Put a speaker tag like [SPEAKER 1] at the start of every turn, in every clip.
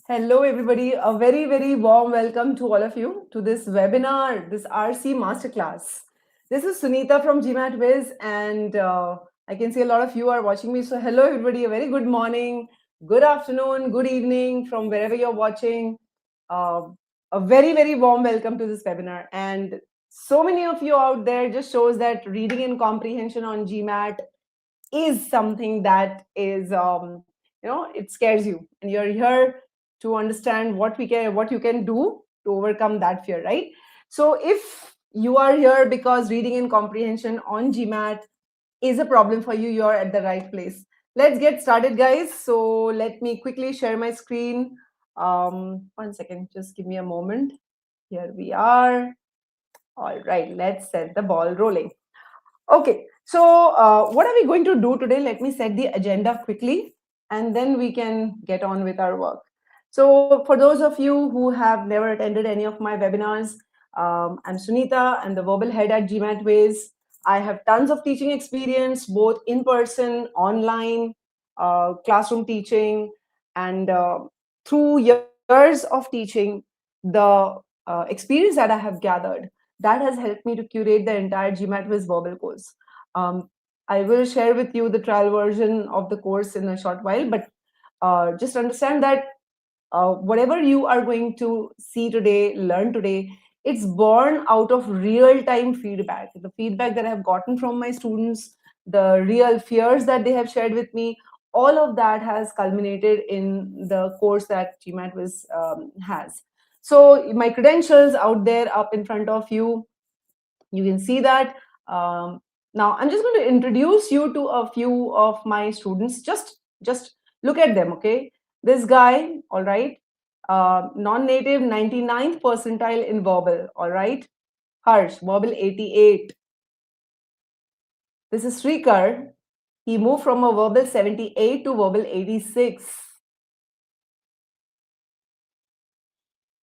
[SPEAKER 1] Hello, everybody. A very, very warm welcome to all of you to this webinar, this RC Masterclass. This is Sunita from GMATWhiz, and I can see a lot of you are watching me. So, hello, everybody. A very good morning, good afternoon, good evening from wherever you're watching. Uh, a very, very warm welcome to this webinar. And so many of you out there just shows that reading and comprehension on GMAT is something that is, it scares you, and you're here to understand what you can do to overcome that fear, right? So if you are here because reading and comprehension on GMAT is a problem for you, you're at the right place. Let's get started, guys. So let me quickly share my screen. 1 second, just give me a moment. Here we are. All right, let's set the ball rolling. Okay, so what are we going to do today? Let me set the agenda quickly, and then we can get on with our work. So for those of you who have never attended any of my webinars, I'm Sunita. I'm the verbal head at GMATWhiz. I have tons of teaching experience, both in person, online, classroom teaching, and through years of teaching, the experience that I have gathered, that has helped me to curate the entire GMATWhiz verbal course. I will share with you the trial version of the course in a short while, but just understand that whatever you are going to see today, learn today, it's born out of real-time feedback. The feedback that I have gotten from my students, the real fears that they have shared with me, all of that has culminated in the course that GMATWhiz has. So my credentials out there up in front of you, you can see that. Now I'm just going to introduce you to a few of my students. Just look at them, okay? This guy, all right, non-native 99th percentile in verbal, all right? Harsh, verbal 88. This is Srikar. He moved from a verbal 78 to verbal 86.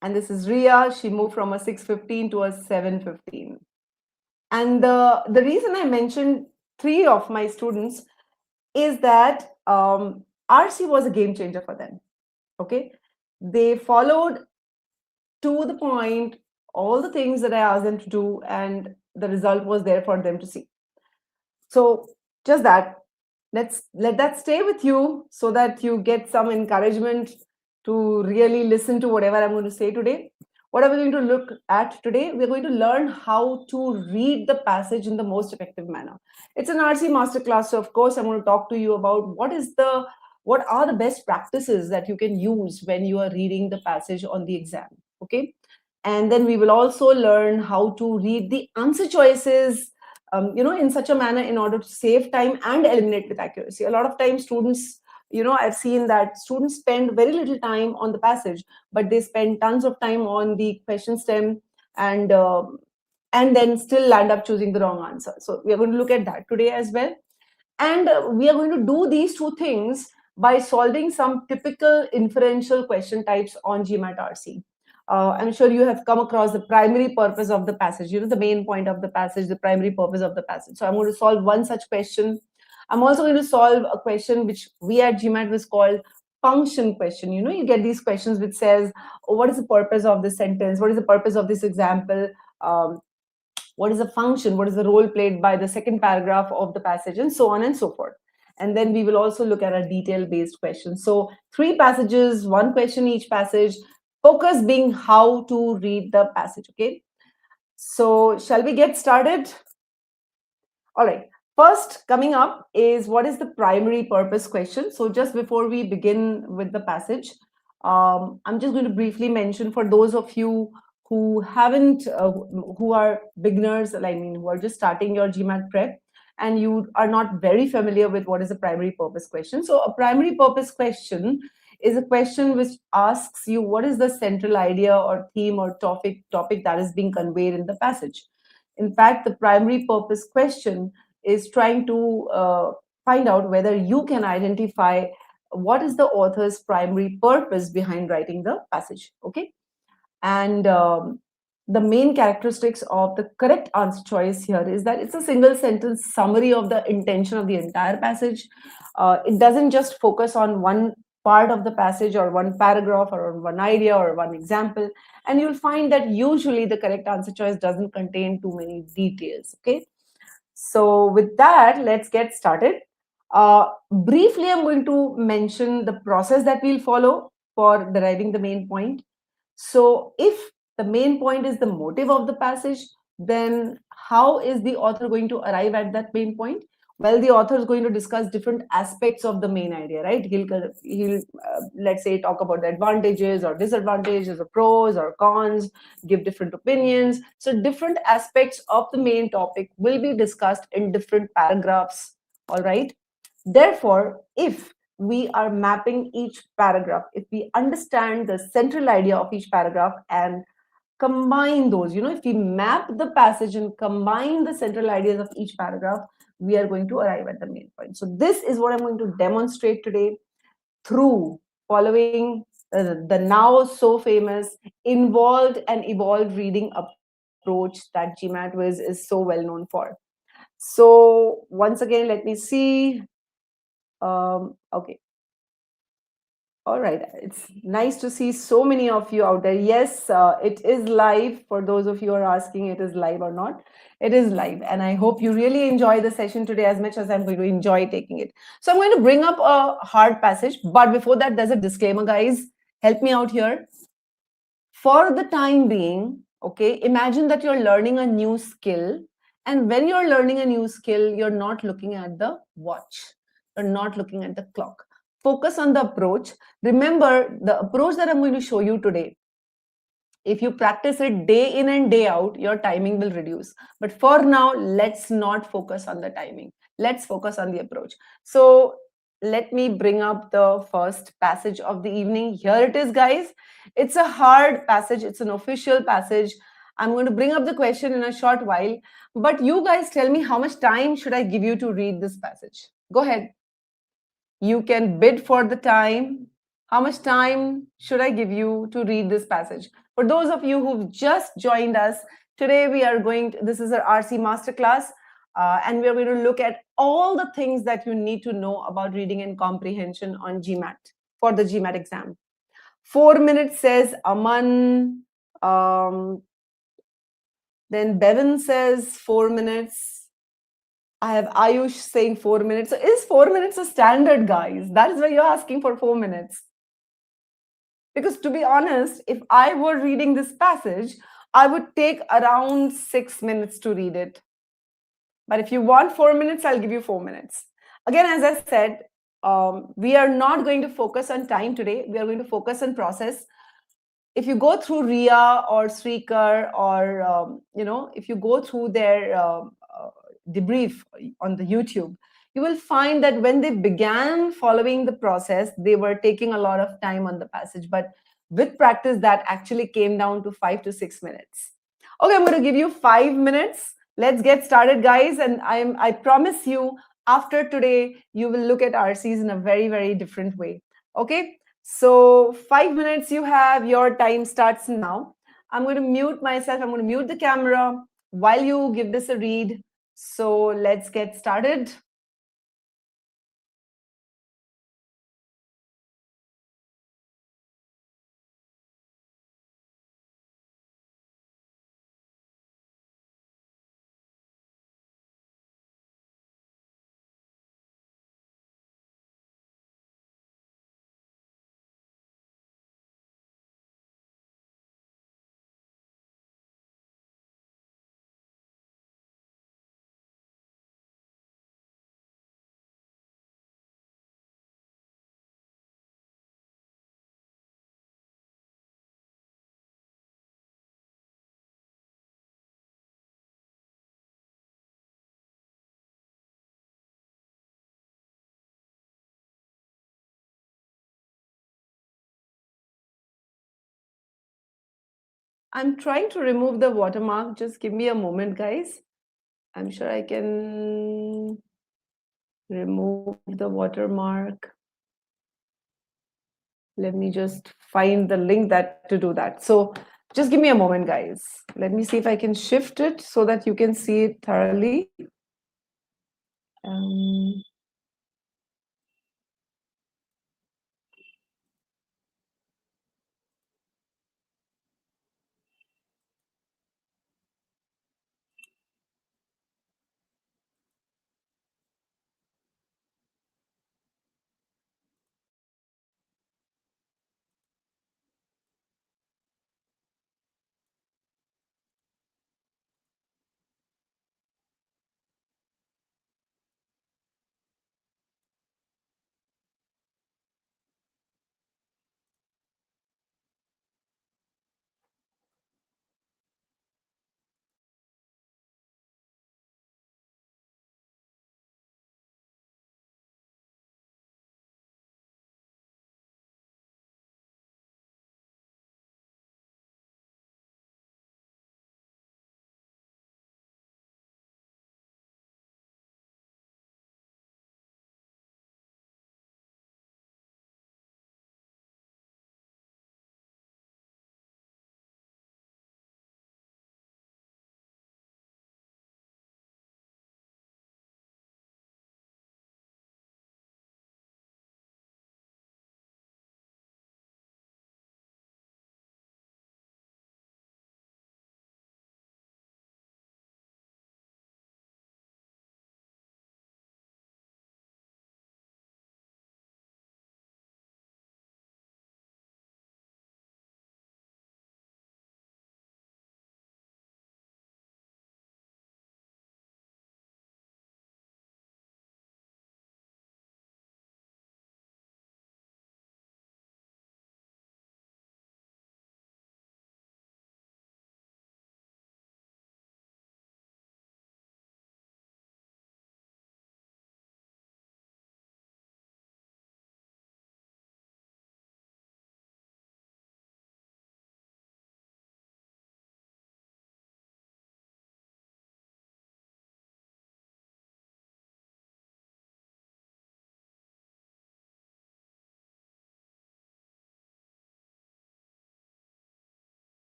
[SPEAKER 1] And this is Ria. She moved from a 615 to a 715. And the reason I mentioned 3 of my students is that RC was a game changer for them. Okay, they followed to the point all the things that I asked them to do, and the result was there for them to see. So just that, let's let that stay with you so that you get some encouragement to really listen to whatever I'm going to say today. What are we going to look at today? We're going to learn how to read the passage in the most effective manner. It's an RC Masterclass, so of course I'm going to talk to you about what are the best practices that you can use when you are reading the passage on the exam, okay? And then we will also learn how to read the answer choices, in such a manner in order to save time and eliminate with accuracy. A lot of times students, I've seen that students spend very little time on the passage, but they spend tons of time on the question stem, and then still land up choosing the wrong answer. So we are going to look at that today as well. And we are going to do these 2 things by solving some typical inferential question types on GMAT RC. I'm sure you have come across the primary purpose of the passage, the main point of the passage, the primary purpose of the passage. So I'm going to solve one such question. I'm also going to solve a question which we at GMATWhiz called function question. You get these questions which says, oh, what is the purpose of this sentence? What is the purpose of this example? What is the function? What is the role played by the second paragraph of the passage, and so on and so forth. And then we will also look at a detail-based question. So 3 passages, 1 question each passage, focus being how to read the passage, okay? So shall we get started? All right. First, coming up is what is the primary purpose question. So just before we begin with the passage, I'm just going to briefly mention for those of you who haven't, who are beginners, who are just starting your GMAT prep, and you are not very familiar with what is a primary purpose question. So a primary purpose question is a question which asks you what is the central idea or theme or topic that is being conveyed in the passage. In fact, the primary purpose question is trying to find out whether you can identify what is the author's primary purpose behind writing the passage, okay? And the main characteristics of the correct answer choice here is that it's a single sentence summary of the intention of the entire passage. It doesn't just focus on one part of the passage or one paragraph or one idea or one example, and you'll find that usually the correct answer choice doesn't contain too many details. Okay, so with that, let's get started. Briefly, I'm going to mention the process that we'll follow for deriving the main point. So if the main point is the motive of the passage, then how is the author going to arrive at that main point? Well, the author is going to discuss different aspects of the main idea, right? He'll let's say, talk about the advantages or disadvantages or pros or cons, give different opinions. So different aspects of the main topic will be discussed in different paragraphs, all right? Therefore, if we are mapping each paragraph, if we understand the central idea of each paragraph and combine those, if we map the passage and combine the central ideas of each paragraph, we are going to arrive at the main point. So this is what I'm going to demonstrate today through following the now so famous involved and evolved reading approach that GMATWhiz is so well known for. So once again, let me see. Okay. All right. It's nice to see so many of you out there. Yes, it is live. For those of you who are asking, it is live or not. It is live. And I hope you really enjoy the session today as much as I'm going to enjoy taking it. So I'm going to bring up a hard passage. But before that, there's a disclaimer, guys. Help me out here. For the time being, okay, imagine that you're learning a new skill. And when you're learning a new skill, you're not looking at the watch. You're not looking at the clock. Focus on the approach. Remember, the approach that I'm going to show you today, if you practice it day in and day out, your timing will reduce. But for now, let's not focus on the timing. Let's focus on the approach. So let me bring up the first passage of the evening. Here it is, guys. It's a hard passage. It's an official passage. I'm going to bring up the question in a short while. But you guys tell me, how much time should I give you to read this passage? Go ahead. You can bid for the time. How much time should I give you to read this passage? For those of you who've just joined us, today we are going to, this is our RC Masterclass, and we are going to look at all the things that you need to know about reading and comprehension on GMAT, for the GMAT exam. 4 minutes says Aman. Then Bevan says 4 minutes. I have Ayush saying 4 minutes. So is 4 minutes a standard, guys? That is why you're asking for 4 minutes. Because to be honest, if I were reading this passage, I would take around 6 minutes to read it. But if you want 4 minutes, I'll give you 4 minutes. Again, as I said, we are not going to focus on time today. We are going to focus on process. If you go through Ria or Srikar or, if you go through their debrief on the YouTube, you will find that when they began following the process, they were taking a lot of time on the passage. But with practice, that actually came down to 5 to 6 minutes. Okay, I'm going to give you 5 minutes. Let's get started, guys. And I promise you, after today, you will look at RCs in a very, very different way. Okay, so 5 minutes you have. Your time starts now. I'm going to mute myself. I'm going to mute the camera while you give this a read. So let's get started. I'm trying to remove the watermark. Just give me a moment, guys. I'm sure I can remove the watermark. Let me just find the link to do that. So just give me a moment, guys. Let me see if I can shift it so that you can see it thoroughly.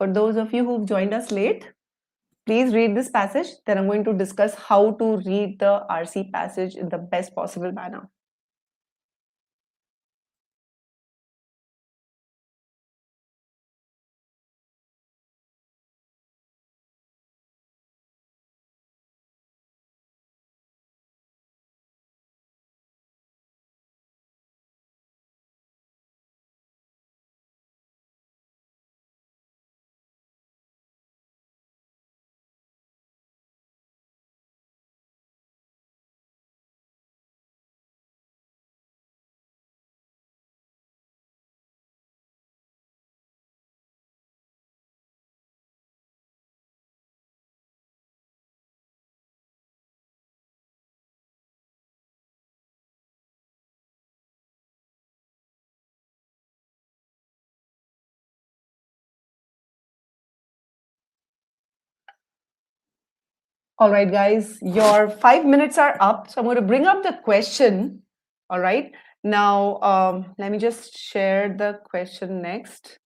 [SPEAKER 1] For those of you who've joined us late, please read this passage. Then I'm going to discuss how to read the RC passage in the best possible manner. All right, guys, your 5 minutes are up. So I'm going to bring up the question. All right. Now, let me just share the question next.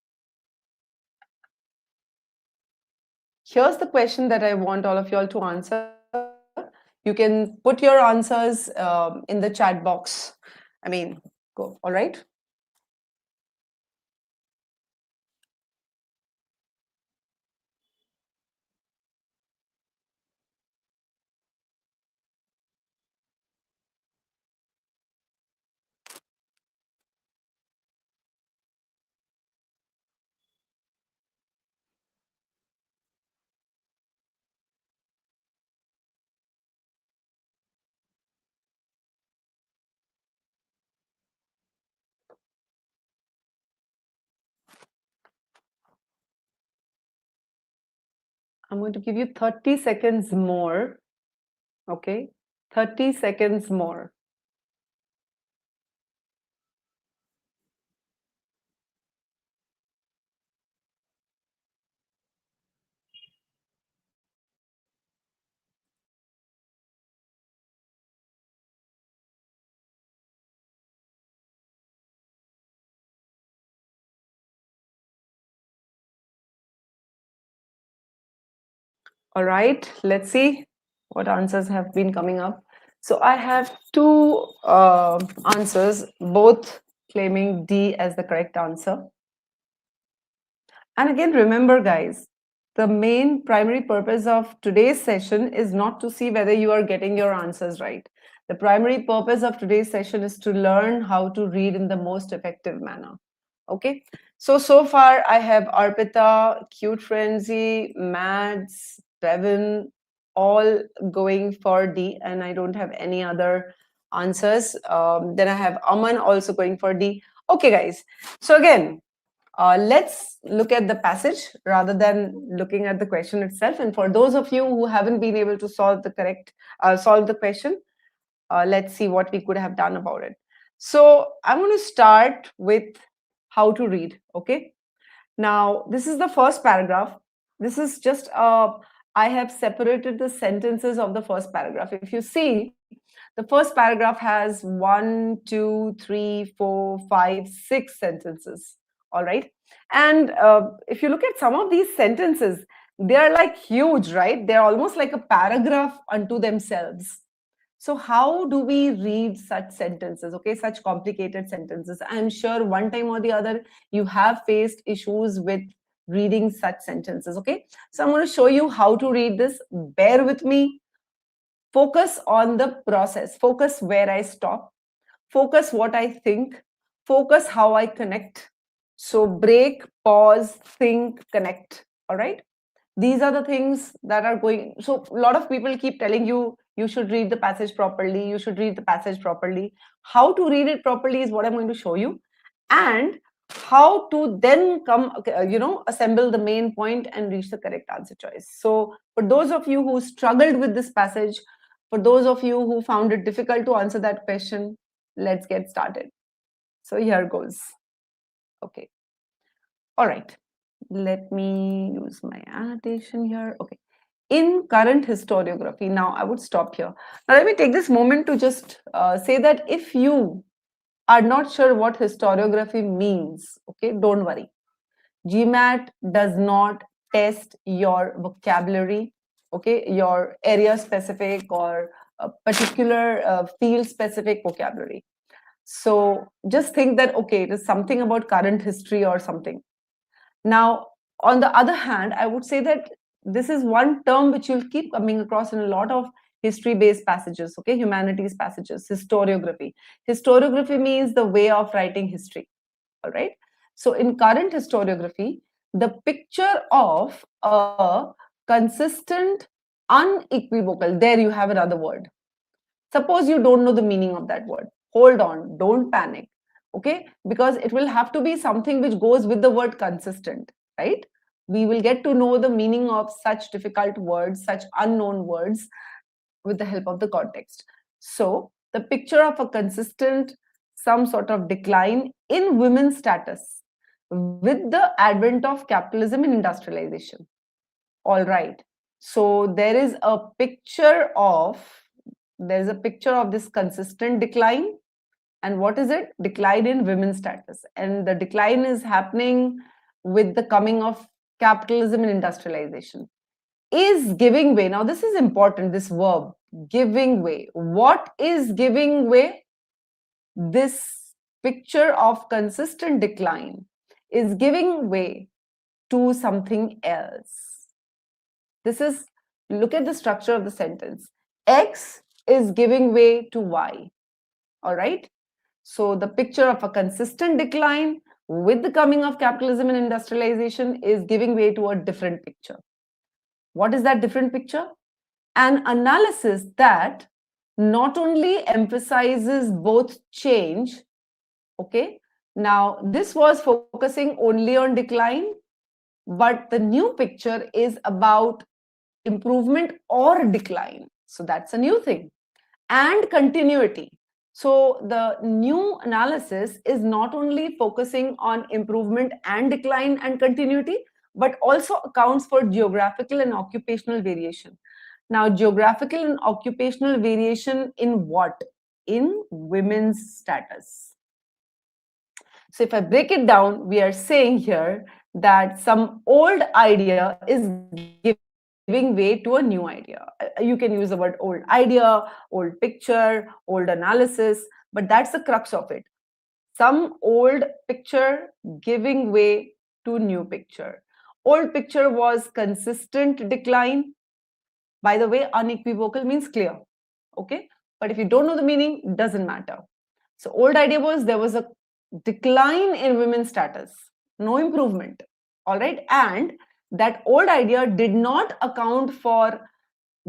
[SPEAKER 1] Here's the question that I want all of you all to answer. You can put your answers in the chat box. I mean, go. All right. I'm going to give you 30 seconds more. Okay. 30 seconds more. All right, let's see what answers have been coming up. So I have two answers, both claiming D as the correct answer. And again, remember, guys, the main primary purpose of today's session is not to see whether you are getting your answers right. The primary purpose of today's session is to learn how to read in the most effective manner. Okay, so far I have Arpita, Cute Frenzy, Mads, Devin, all going for D, and I don't have any other answers. Then I have Aman also going for D. Okay, guys. So again, let's look at the passage rather than looking at the question itself. And for those of you who haven't been able to solve the question, let's see what we could have done about it. So I'm going to start with how to read. Okay. Now, this is the first paragraph. This is just I have separated the sentences of the first paragraph. If you see, the first paragraph has 1, 2, 3, 4, 5, 6 sentences. All right. And if you look at some of these sentences, they are like huge, right? They're almost like a paragraph unto themselves. So how do we read such sentences, okay, such complicated sentences? I'm sure one time or the other, you have faced issues with reading such sentences, okay? So I'm going to show you how to read this. Bear with me. Focus on the process. Focus where I stop. Focus what I think. Focus how I connect. So break, pause, think, connect, all right? These are the things that are going. So a lot of people keep telling you, you should read the passage properly. You should read the passage properly. How to read it properly is what I'm going to show you. And how to then assemble the main point and reach the correct answer choice. So for those of you who struggled with this passage, for those of you who found it difficult to answer that question, let's get started. So here goes. Okay. All right. Let me use my annotation here. Okay. In current historiography, now I would stop here. Now let me take this moment to just say that if you are not sure what historiography means, okay, don't worry. GMAT does not test your vocabulary, okay, your area specific or a particular field specific vocabulary. So just think that, okay, it is something about current history or something. Now, on the other hand, I would say that this is one term which you'll keep coming across in a lot of history based passages, okay, humanities passages, historiography. Historiography means the way of writing history, all right? So in current historiography, the picture of a consistent, unequivocal, there you have another word. Suppose you don't know the meaning of that word. Hold on, don't panic, okay? Because it will have to be something which goes with the word consistent, right? We will get to know the meaning of such difficult words, such unknown words with the help of the context. So, the picture of a consistent, some sort of decline in women's status with the advent of capitalism and industrialization. All right. So, there's a picture of this consistent decline. And what is it? Decline in women's status. And the decline is happening with the coming of capitalism and industrialization. Is giving way. Now, this is important, this verb, giving way. What is giving way? This picture of consistent decline is giving way to something else. This is, look at the structure of the sentence. X is giving way to Y. All right. So the picture of a consistent decline with the coming of capitalism and industrialization is giving way to a different picture. What is that different picture? An analysis that not only emphasizes both change, okay, now this was focusing only on decline, but the new picture is about improvement or decline. So that's a new thing. And continuity. So the new analysis is not only focusing on improvement and decline and continuity, but also accounts for geographical and occupational variation. Now, geographical and occupational variation in what? In women's status. So if I break it down, we are saying here that some old idea is giving way to a new idea. You can use the word old idea, old picture, old analysis, but that's the crux of it. Some old picture giving way to new picture. Old picture was consistent decline. By the way, unequivocal means clear. Okay. But if you don't know the meaning, it doesn't matter. So old idea was there was a decline in women's status, no improvement. All right. And that old idea did not account for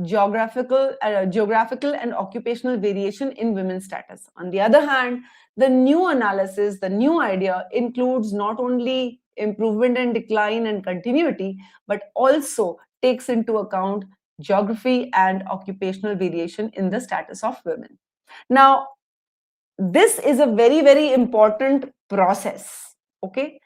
[SPEAKER 1] geographical and occupational variation in women's status. On the other hand, the new analysis, the new idea includes not only improvement and decline and continuity, but also takes into account geography and occupational variation in the status of women. Now, this is a very, very important process. Okay.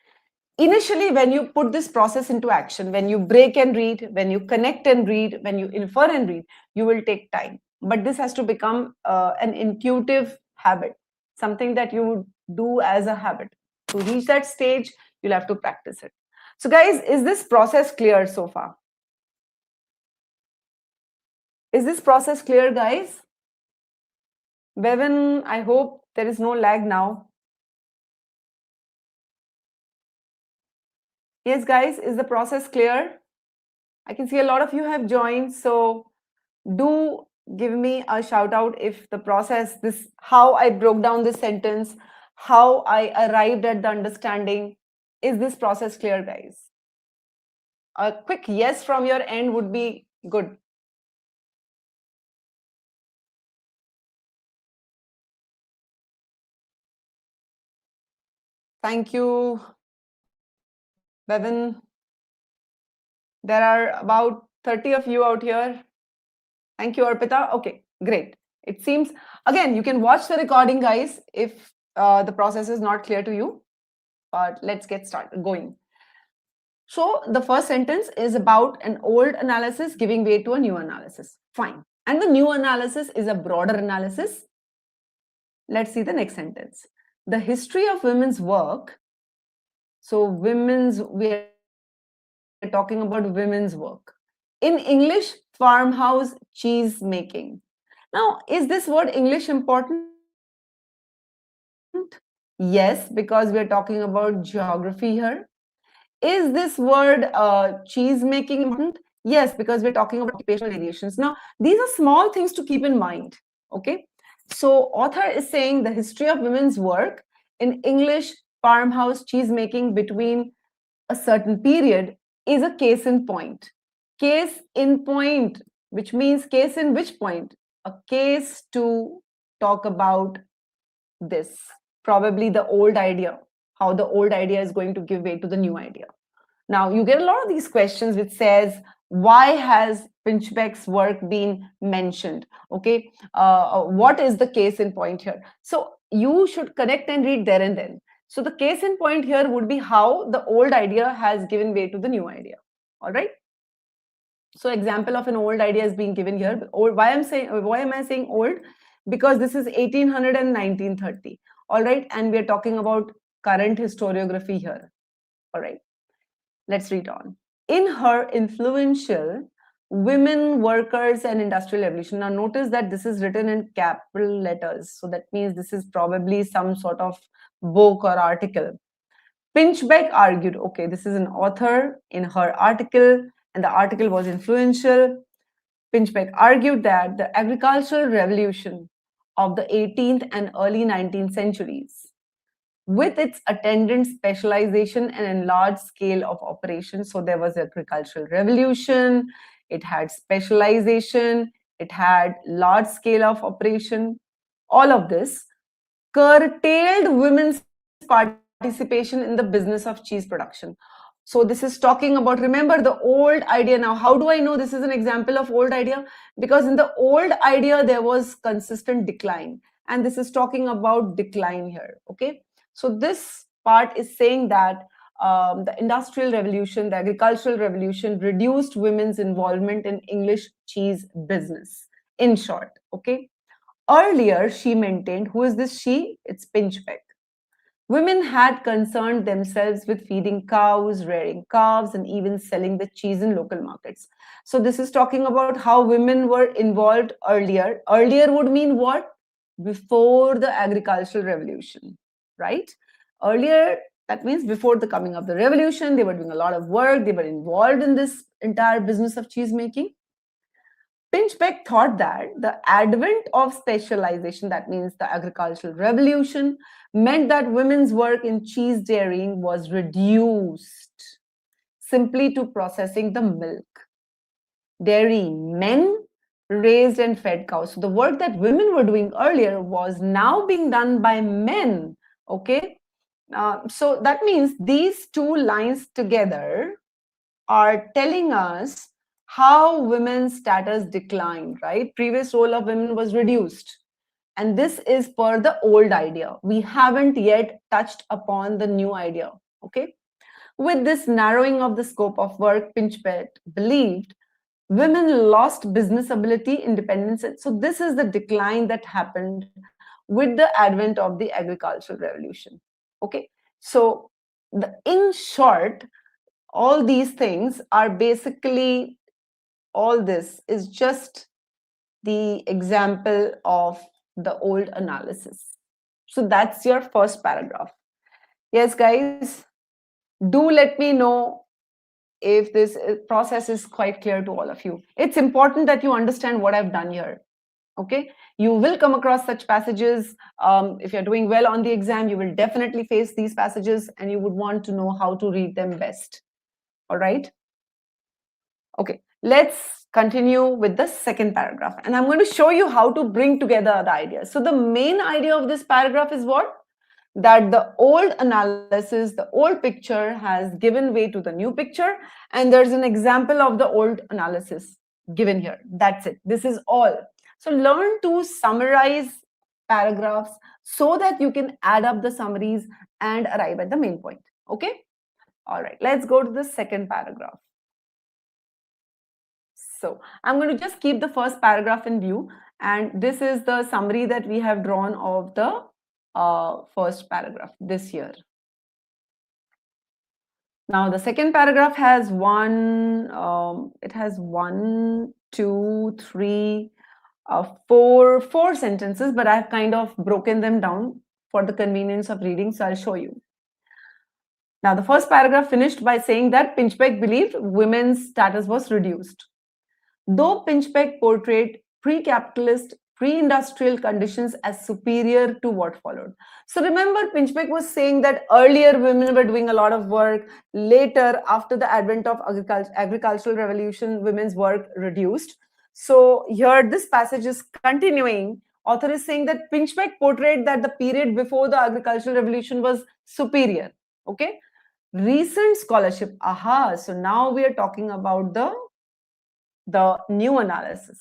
[SPEAKER 1] Initially, when you put this process into action, when you break and read, when you connect and read, when you infer and read, you will take time. But this has to become an intuitive habit, something that you do as a habit. To reach that stage, you'll have to practice it. So guys, is this process clear so far? Is this process clear, guys? Bevan, I hope there is no lag now. Yes, guys, is the process clear? I can see a lot of you have joined, so do give me a shout out if the process, this, how I broke down this sentence, how I arrived at the understanding. Is this process clear, guys? A quick yes from your end would be good. Thank you, Bevan. There are about 30 of you out here. Thank you, Arpita. Okay, great. It seems, again, you can watch the recording, guys, if the process is not clear to you. But let's get started going. So the first sentence is about an old analysis giving way to a new analysis. Fine. And the new analysis is a broader analysis. Let's see the next sentence. The history of women's work So we are talking about women's work. In English, farmhouse cheese making. Now, is this word English important? Yes, because we are talking about geography here. Is this word cheese making important? Yes, because we are talking about occupational variations. Now, these are small things to keep in mind. Okay. So, author is saying the history of women's work in English farmhouse cheese making between a certain period is a case in point. Case in point, which means case in which point? A case to talk about this, probably the old idea, how the old idea is going to give way to the new idea. Now, you get a lot of these questions which says, why has Pinchbeck's work been mentioned? Okay, what is the case in point here? So you should connect and read there and then. So the case in point here would be how the old idea has given way to the new idea. All right. So example of an old idea is being given here. Why am I saying old? Because this is 1800 and 1930. All right, and we are talking about current historiography here. All right. Let's read on. In her influential Women, Workers and Industrial Revolution. Now notice that this is written in capital letters. So that means this is probably some sort of book or article. Pinchbeck argued, okay, this is an author in her article, and the article was influential. Pinchbeck argued that the agricultural revolution of the 18th and early 19th centuries, with its attendant specialization and enlarged scale of operations. So there was agricultural revolution, it had specialization, it had large scale of operation. All of this curtailed women's participation in the business of cheese production. So this is talking about, remember the old idea. Now, how do I know this is an example of old idea? Because in the old idea, there was consistent decline. And this is talking about decline here. Okay. So this part is saying that the industrial revolution, the agricultural revolution reduced women's involvement in English cheese business. In short, okay. Earlier, she maintained, who is this she? It's Pinchbeck. Women had concerned themselves with feeding cows, rearing calves, and even selling the cheese in local markets. So this is talking about how women were involved earlier. Earlier would mean what? Before the agricultural revolution, right? Earlier, that means before the coming of the revolution, they were doing a lot of work. They were involved in this entire business of cheese making. Pinchbeck thought that the advent of specialization, that means the agricultural revolution, meant that women's work in cheese dairying was reduced simply to processing the milk. Dairy men raised and fed cows. So the work that women were doing earlier was now being done by men. Okay. So that means these two lines together are telling us how women's status declined, right? Previous role of women was reduced. And this is per the old idea. We haven't yet touched upon the new idea, okay? With this narrowing of the scope of work, Pinchbeck believed women lost business ability, independence. So this is the decline that happened with the advent of the agricultural revolution, okay? So in short, all these things are basically, all this is just the example of the old analysis. So that's your first paragraph. Yes, guys, do let me know if this process is quite clear to all of you. It's important that you understand what I've done here. Okay, you will come across such passages. If you're doing well on the exam, you will definitely face these passages and you would want to know how to read them best. All right. Okay, let's continue with the second paragraph. And I'm going to show you how to bring together the ideas. So the main idea of this paragraph is what? That the old analysis, the old picture has given way to the new picture. And there's an example of the old analysis given here. That's it. This is all. So learn to summarize paragraphs so that you can add up the summaries and arrive at the main point. Okay? All right, let's go to the second paragraph. So I'm going to just keep the first paragraph in view. And this is the summary that we have drawn of the first paragraph this year. Now the second paragraph has it has 1, 2, 3, 4 sentences, but I've kind of broken them down for the convenience of reading, so I'll show you. Now the first paragraph finished by saying that Pinchbeck believed women's status was reduced. Though Pinchbeck portrayed pre-capitalist, pre-industrial conditions as superior to what followed. So remember, Pinchbeck was saying that earlier women were doing a lot of work. Later, after the advent of agricultural revolution, women's work reduced. So here, this passage is continuing. Author is saying that Pinchbeck portrayed that the period before the agricultural revolution was superior. Okay. Recent scholarship. Aha. So now we are talking about the new analysis.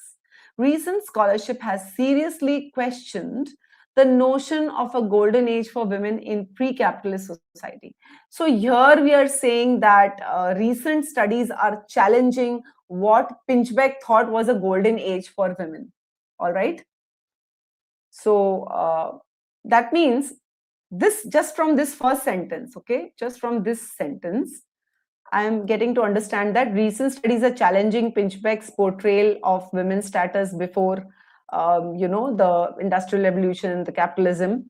[SPEAKER 1] Recent scholarship has seriously questioned the notion of a golden age for women in pre-capitalist society. So here we are saying that recent studies are challenging what Pinchbeck thought was a golden age for women. All right. So that means this, just from this first sentence, okay, just from this sentence, I am getting to understand that recent studies are challenging Pinchbeck's portrayal of women's status before, the industrial revolution, the capitalism.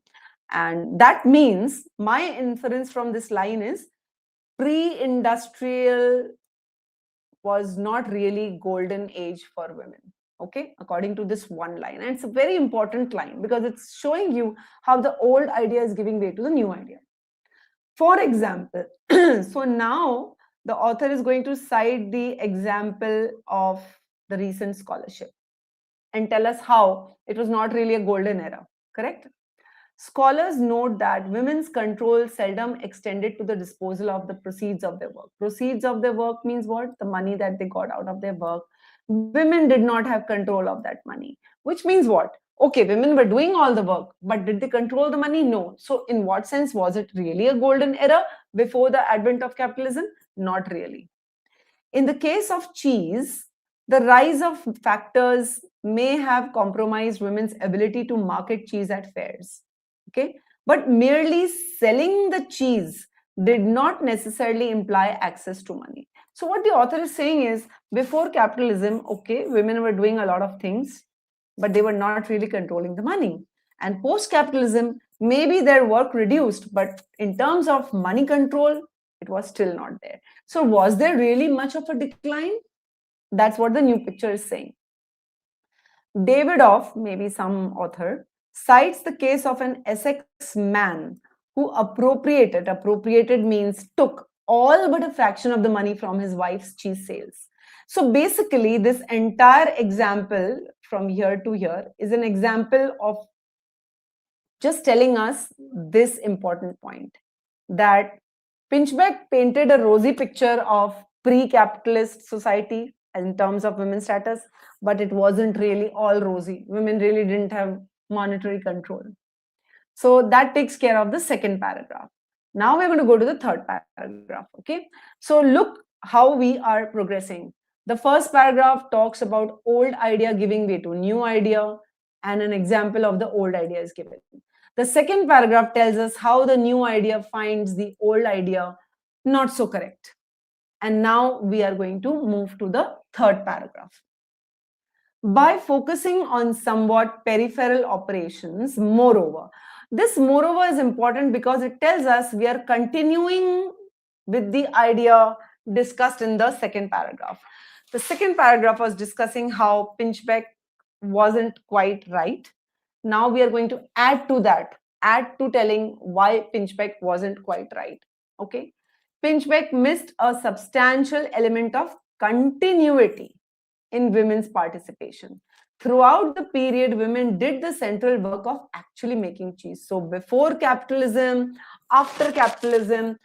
[SPEAKER 1] And that means my inference from this line is pre-industrial was not really golden age for women. Okay, according to this one line. And it's a very important line because it's showing you how the old idea is giving way to the new idea. For example, so now the author is going to cite the example of the recent scholarship and tell us how it was not really a golden era, correct? Scholars note that women's control seldom extended to the disposal of the proceeds of their work. Proceeds of their work means what? The money that they got out of their work. Women did not have control of that money, which means what? Okay, women were doing all the work, but did they control the money? No. So in what sense was it really a golden era before the advent of capitalism? Not really. In the case of cheese, the rise of factors may have compromised women's ability to market cheese at fairs. Okay, but merely selling the cheese did not necessarily imply access to money. So what the author is saying is, before capitalism, okay, women were doing a lot of things, but they were not really controlling the money. And post-capitalism, maybe their work reduced, but in terms of money control, it was still not there. So was there really much of a decline? That's what the new picture is saying. Davidoff, maybe some author, cites the case of an Essex man who appropriated means took all but a fraction of the money from his wife's cheese sales. So basically, this entire example from here to here is an example of just telling us this important point, that Pinchbeck painted a rosy picture of pre-capitalist society in terms of women's status, but it wasn't really all rosy. Women really didn't have monetary control. So that takes care of the second paragraph. Now we're going to go to the third paragraph. Okay, so look how we are progressing. The first paragraph talks about old idea giving way to new idea, and an example of the old idea is given. The second paragraph tells us how the new idea finds the old idea not so correct. And now we are going to move to the third paragraph. By focusing on somewhat peripheral operations, moreover, this moreover is important because it tells us we are continuing with the idea discussed in the second paragraph. The second paragraph was discussing how Pinchbeck wasn't quite right. Now we are going to add to that, add to telling why Pinchbeck wasn't quite right. Okay, Pinchbeck missed a substantial element of continuity in women's participation. Throughout the period, women did the central work of actually making cheese. So before capitalism, after capitalism,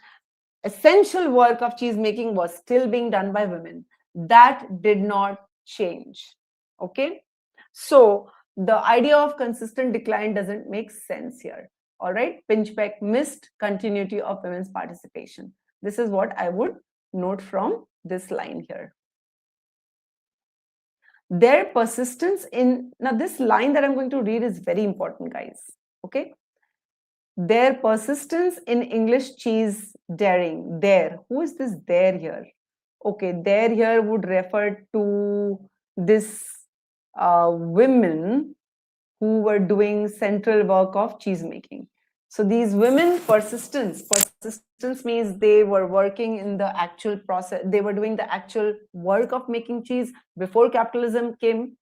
[SPEAKER 1] essential work of cheese making was still being done by women. That did not change. Okay, so the idea of consistent decline doesn't make sense here. All right, Pinchbeck missed continuity of women's participation. This is what I would note from this line here. Their persistence in, now this line that I'm going to read is very important, guys. Okay, Their persistence in English cheese daring. There. Who is this there here? Okay, there here would refer to this women who were doing central work of cheese making. So these women persistence means they were working in the actual process, they were doing the actual work of making cheese before capitalism came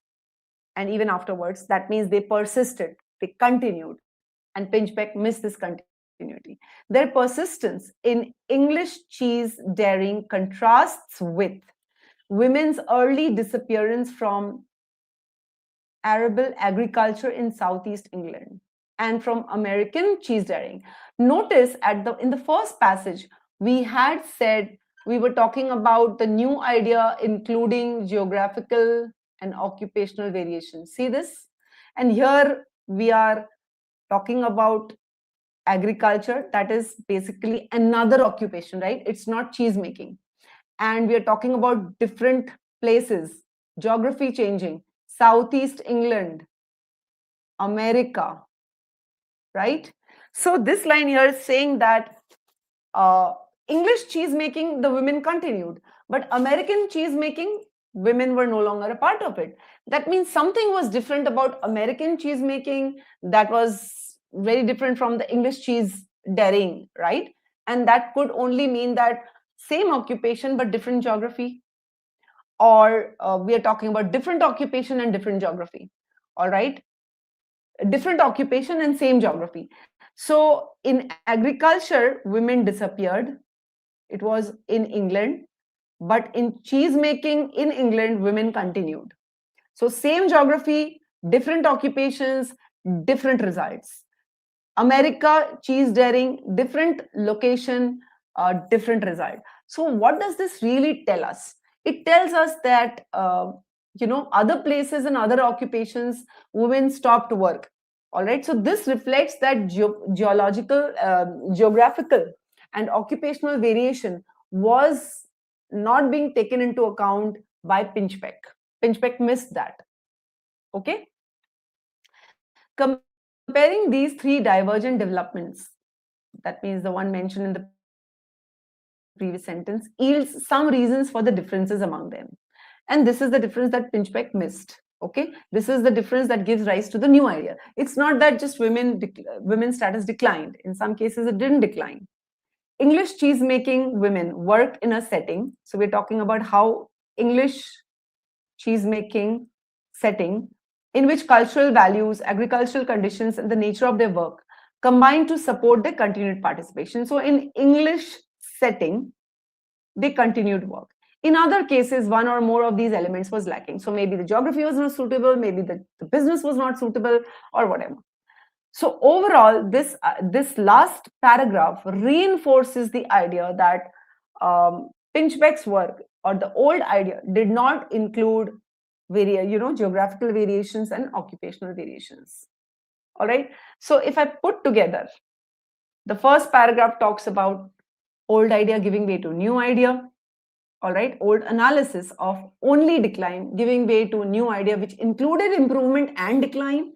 [SPEAKER 1] and even afterwards. That means they persisted, they continued, and Pinchbeck missed this continuity. Their persistence in English cheese daring contrasts with women's early disappearance from arable agriculture in southeast England and from American cheese dairying. Notice in the first passage, we had said we were talking about the new idea including geographical and occupational variations. See this? And here we are talking about agriculture, that is basically another occupation, right? It's not cheese making. And we are talking about different places, geography changing, Southeast England, America, right? So this line here is saying that English cheese making, the women continued, but American cheese making, women were no longer a part of it. That means something was different about American cheese making that was very different from the English cheese dairying, right? And that could only mean that same occupation but different geography, or we are talking about different occupation and different geography, all right? Different occupation and same geography. So in agriculture, women disappeared. It was in England, but in cheese making in England, women continued. So same geography, different occupations, different results. America, cheese dairying, different location, different result. So what does this really tell us? It tells us that other places and other occupations, women stopped work. All right. So this reflects that geographical and occupational variation was not being taken into account by Pinchbeck. Pinchbeck missed that. Okay. Comparing these three divergent developments, that means the one mentioned in the previous sentence, yields some reasons for the differences among them. And this is the difference that Pinchbeck missed. Okay, this is the difference that gives rise to the new idea. It's not that just women's status declined. In some cases, it didn't decline. English cheese making women worked in a setting. So we're talking about how English cheese making setting in which cultural values, agricultural conditions, and the nature of their work combine to support their continued participation. So in English setting, they continued work. In other cases, one or more of these elements was lacking. So maybe the geography was not suitable, maybe the business was not suitable, or whatever. So overall, this last paragraph reinforces the idea that Pinchbeck's work or the old idea did not include geographical variations and occupational variations. All right. So if I put together, the first paragraph talks about old idea giving way to new idea. All right. Old analysis of only decline giving way to new idea, which included improvement and decline,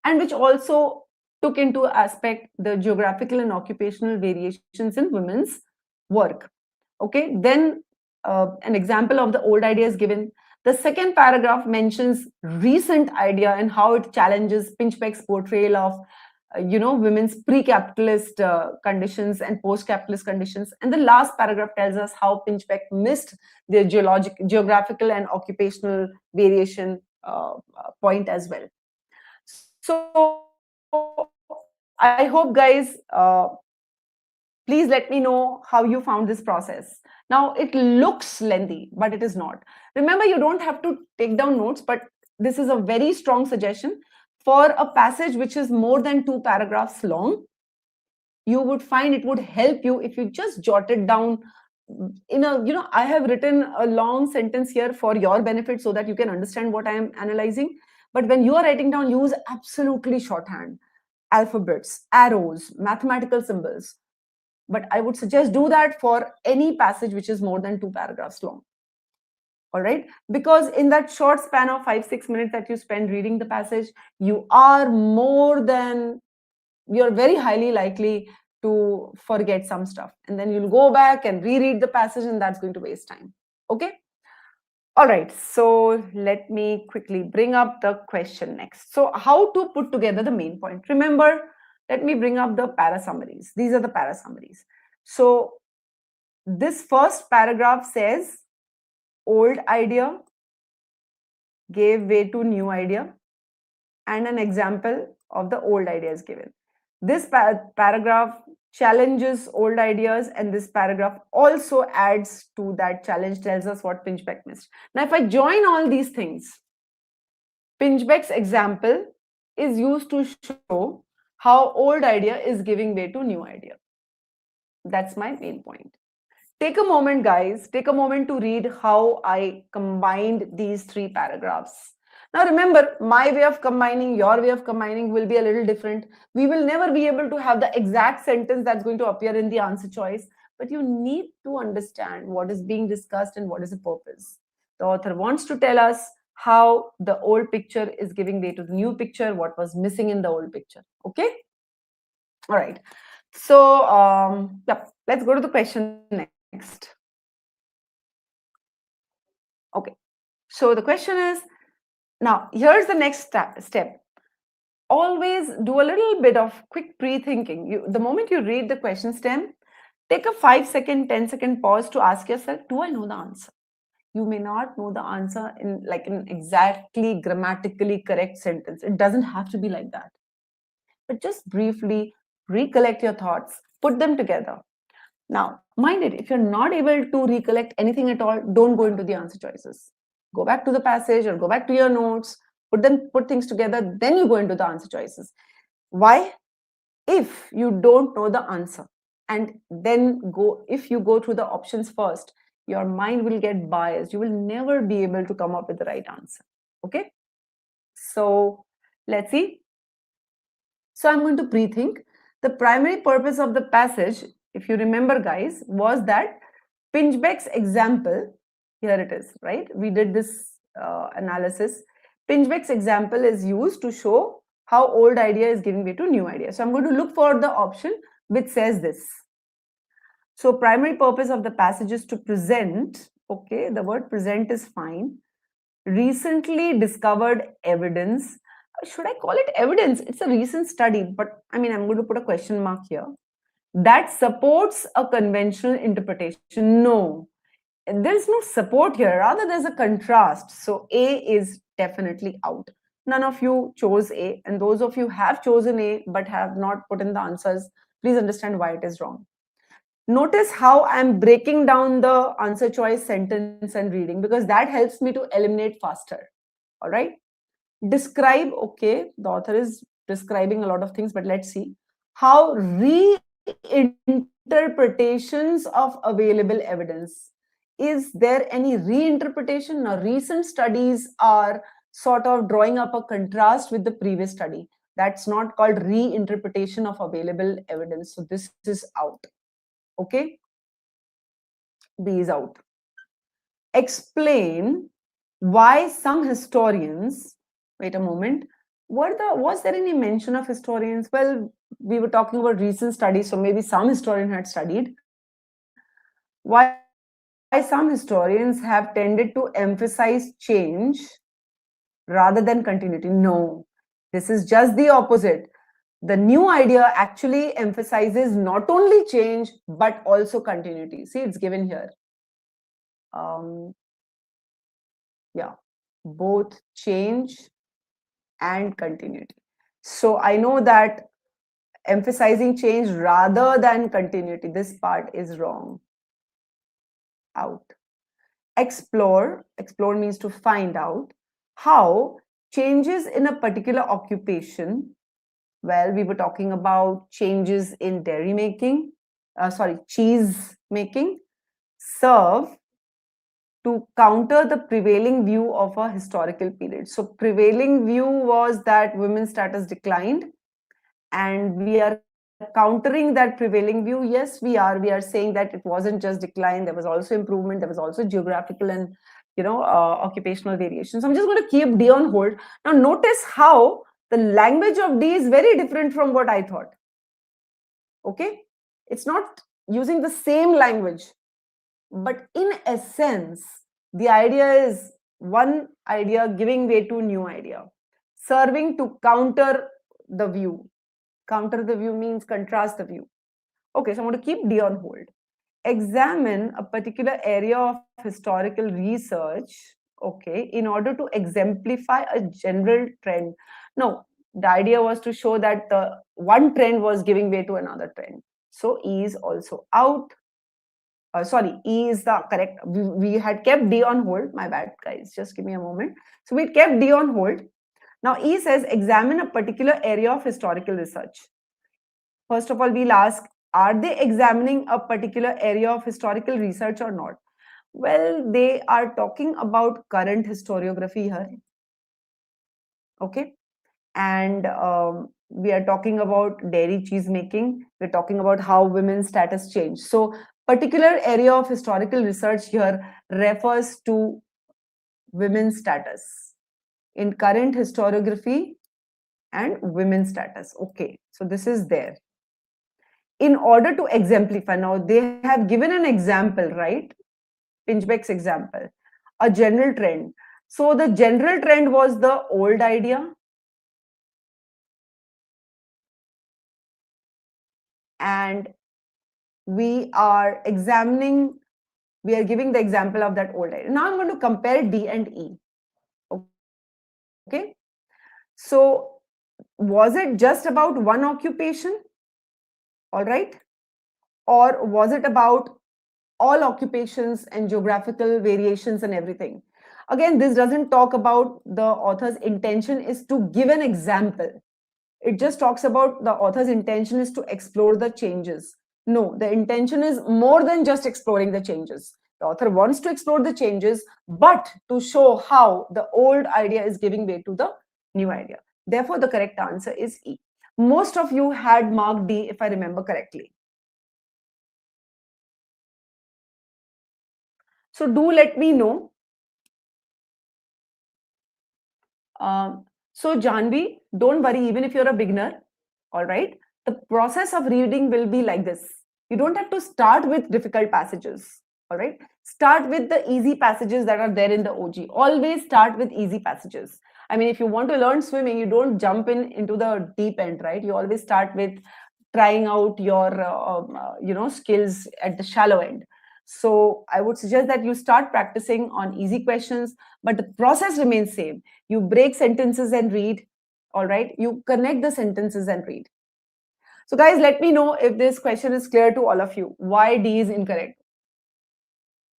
[SPEAKER 1] and which also took into aspect the geographical and occupational variations in women's work. Okay. Then an example of the old idea is given. The second paragraph mentions recent idea and how it challenges Pinchbeck's portrayal of women's pre-capitalist conditions and post-capitalist conditions. And the last paragraph tells us how Pinchbeck missed the geographical and occupational variation point as well. So I hope, guys, please let me know how you found this process. Now, it looks lengthy, but it is not. Remember, you don't have to take down notes, but this is a very strong suggestion. For a passage which is more than 2 paragraphs long, you would find it would help you if you just jot it down in a, I have written a long sentence here for your benefit so that you can understand what I am analyzing. But when you are writing down, use absolutely shorthand, alphabets, arrows, mathematical symbols. But I would suggest do that for any passage which is more than 2 paragraphs long. All right, because in that short span of 5-6 minutes that you spend reading the passage, you are more than you're very highly likely to forget some stuff. And then you'll go back and reread the passage, and that's going to waste time. Okay? All right, so let me quickly bring up the question next. So how to put together the main point? Remember, let me bring up the para summaries. These are the para summaries. So this first paragraph says, old idea gave way to new idea, and an example of the old idea is given. This paragraph challenges old ideas, and this paragraph also adds to that challenge, tells us what Pinchbeck missed. Now, if I join all these things, Pinchbeck's example is used to show how old idea is giving way to new idea. That's my main point. Take a moment, guys. Take a moment to read how I combined these three paragraphs. Now remember, my way of combining, your way of combining will be a little different. We will never be able to have the exact sentence that's going to appear in the answer choice, but you need to understand what is being discussed and what is the purpose. The author wants to tell us how the old picture is giving way to the new picture, what was missing in the old picture. Okay? All right. So, yeah, let's go to the question next. Okay. So the question is, now, here's the next step. Always do a little bit of quick pre-thinking. The moment you read the question stem, take a 5-second, 10-second pause to ask yourself, do I know the answer? You may not know the answer in like an exactly grammatically correct sentence. It doesn't have to be like that. But just briefly recollect your thoughts, put them together. Now, mind it, if you're not able to recollect anything at all, don't go into the answer choices. Go back to the passage or go back to your notes, put things together, then you go into the answer choices. Why? If you don't know the answer, and then if you go through the options first, your mind will get biased. You will never be able to come up with the right answer. Okay? So let's see. So I'm going to pre-think. The primary purpose of the passage, if you remember, guys, was that Pinchbeck's example, here it is, right? We did this analysis. Pinchbeck's example is used to show how old idea is giving way to new idea. So I'm going to look for the option which says this. So primary purpose of the passage is to present, okay, the word present is fine, recently discovered evidence. Should I call it evidence? It's a recent study, but I mean, I'm going to put a question mark here. That supports a conventional interpretation. No, there's no support here. Rather, there's a contrast. So A is definitely out. None of you chose A, and those of you have chosen A but have not put in the answers, please understand why it is wrong. Notice how I'm breaking down the answer choice sentence and reading, because that helps me to eliminate faster. All right. Describe, okay, the author is describing a lot of things, but let's see how reinterpretations of available evidence. Is there any reinterpretation? Now, recent studies are sort of drawing up a contrast with the previous study. That's not called reinterpretation of available evidence. So this is out. Okay, B is out. Explain why some historians, wait a moment, was there any mention of historians? Well, we were talking about recent studies, so maybe some historian had studied. Why some historians have tended to emphasize change rather than continuity? No, this is just the opposite. The new idea actually emphasizes not only change, but also continuity. See, it's given here. Yeah, both change and continuity. So I know that emphasizing change rather than continuity, this part is wrong. Out. Explore means to find out how changes in a particular occupation. Well, we were talking about changes in cheese making, serve to counter the prevailing view of a historical period. So prevailing view was that women's status declined, and we are countering that prevailing view. Yes, we are saying that it wasn't just decline, there was also improvement, there was also geographical and occupational variation. So I'm just going to keep D on hold. Now notice how the language of D is very different from what I thought. Okay, it's not using the same language, but in essence, the idea is one idea giving way to new idea, serving to counter the view. Counter the view means contrast the view. Okay, so I'm going to keep D on hold. Examine a particular area of historical research, okay, in order to exemplify a general trend. No, the idea was to show that the one trend was giving way to another trend. So E is also out. Sorry, E is the correct. We had kept D on hold. My bad, guys. Just give me a moment. So we kept D on hold. Now E says examine a particular area of historical research. First of all, we'll ask, are they examining a particular area of historical research or not? Well, they are talking about current historiography here. Okay. And we are talking about dairy cheese making. We're talking about how women's status changed. So particular area of historical research here refers to women's status in current historiography and women's status. Okay. So this is there. In order to exemplify, now they have given an example, right? Pinchbeck's example, a general trend. So the general trend was the old idea, and we are examining, we are giving the example of that old idea. Now I'm going to compare D and E. Okay. So was it just about one occupation? All right. Or was it about all occupations and geographical variations and everything? Again, this doesn't talk about the author's intention is to give an example. It just talks about the author's intention is to explore the changes. No, the intention is more than just exploring the changes. The author wants to explore the changes, but to show how the old idea is giving way to the new idea. Therefore, the correct answer is E. Most of you had marked D, if I remember correctly. So do let me know. So Janvi, don't worry, even if you're a beginner, all right, the process of reading will be like this. You don't have to start with difficult passages, all right? Start with the easy passages that are there in the OG. Always start with easy passages. I mean, if you want to learn swimming, you don't jump into the deep end, right? You always start with trying out your, skills at the shallow end. So I would suggest that you start practicing on easy questions, but the process remains same. You break sentences and read, all right? You connect the sentences and read. So guys, let me know if this question is clear to all of you. Why D is incorrect?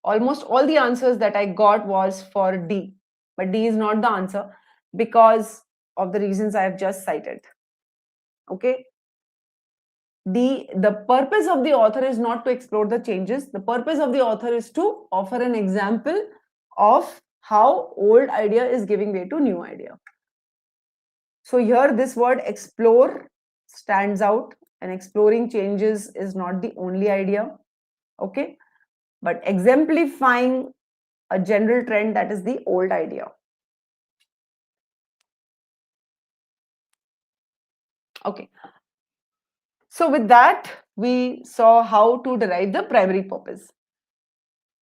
[SPEAKER 1] Almost all the answers that I got was for D, but D is not the answer because of the reasons I have just cited. Okay. The purpose of the author is not to explore the changes. The purpose of the author is to offer an example of how old idea is giving way to new idea. So here this word explore stands out, and exploring changes is not the only idea. Okay. But exemplifying a general trend, that is the old idea. Okay. So with that, we saw how to derive the primary purpose.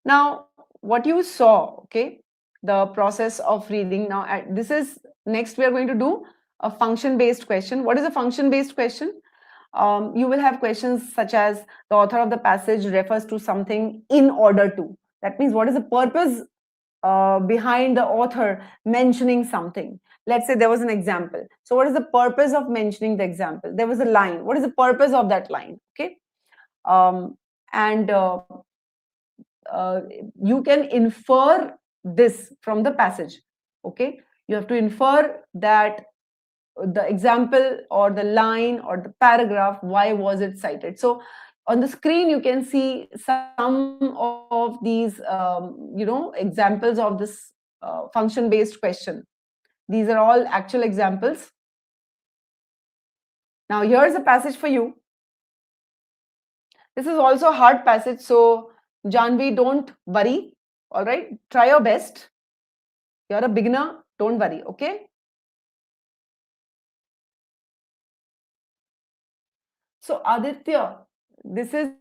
[SPEAKER 1] Now, what you saw, okay, the process of reading. Now, this is next we are going to do a function-based question. What is a function-based question? You will have questions such as the author of the passage refers to something in order to. That means what is the purpose behind the author mentioning something? Let's say there was an example. So what is the purpose of mentioning the example? There was a line. What is the purpose of that line? Okay. You can infer this from the passage. Okay. You have to infer that the example or the line or the paragraph, why was it cited? So on the screen, you can see some of these, examples of this function-based question. These are all actual examples. Now, here's a passage for you. This is also a hard passage. So, Janvi, don't worry. All right. Try your best. You're a beginner. Don't worry. Okay. So Aditya, this is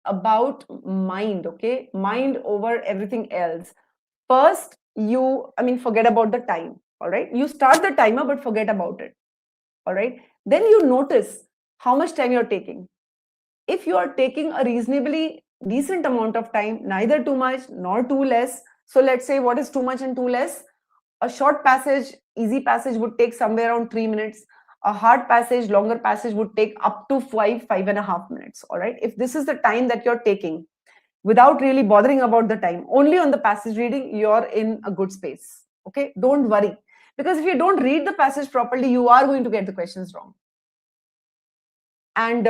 [SPEAKER 1] about mind, okay? Mind over everything else. First, forget about the time, all right? You start the timer, but forget about it, all right? Then you notice how much time you're taking. If you are taking a reasonably decent amount of time, neither too much nor too less. So let's say what is too much and too less? A short passage, easy passage would take somewhere around 3 minutes. A hard passage, longer passage would take up to 5.5 minutes. All right. If this is the time that you're taking without really bothering about the time, only on the passage reading, you're in a good space. Okay. Don't worry. Because if you don't read the passage properly, you are going to get the questions wrong. And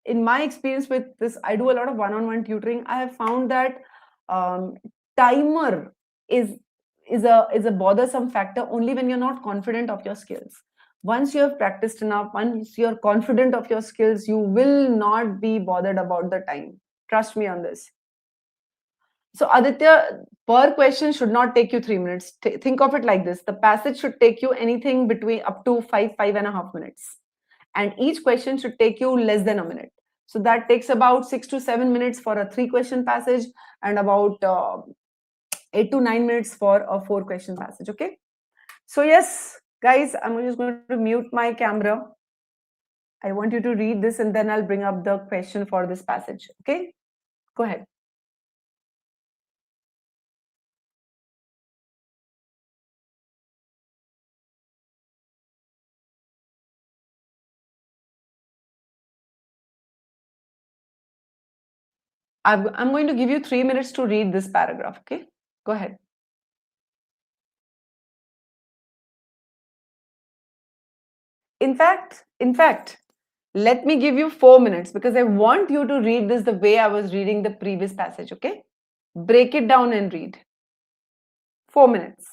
[SPEAKER 1] in my experience with this, I do a lot of one-on-one tutoring. I have found that um, timer is is a bothersome factor only when you're not confident of your skills. Once you have practiced enough, once you're confident of your skills, you will not be bothered about the time. Trust me on this. So Aditya, per question should not take you 3 minutes. Think of it like this: the passage should take you anything between up to 5.5 minutes, and each question should take you less than a minute. So that takes about 6 to 7 minutes for a 3 question passage, and about 8 to 9 minutes for a 4 question passage. Okay. So yes, guys, I'm just going to mute my camera. I want you to read this, and then I'll bring up the question for this passage. Okay. Go ahead. I'm going to give you 3 minutes to read this paragraph. Okay. Go ahead. In fact, let me give you 4 minutes because I want you to read this the way I was reading the previous passage. Okay. Break it down and read. 4 minutes.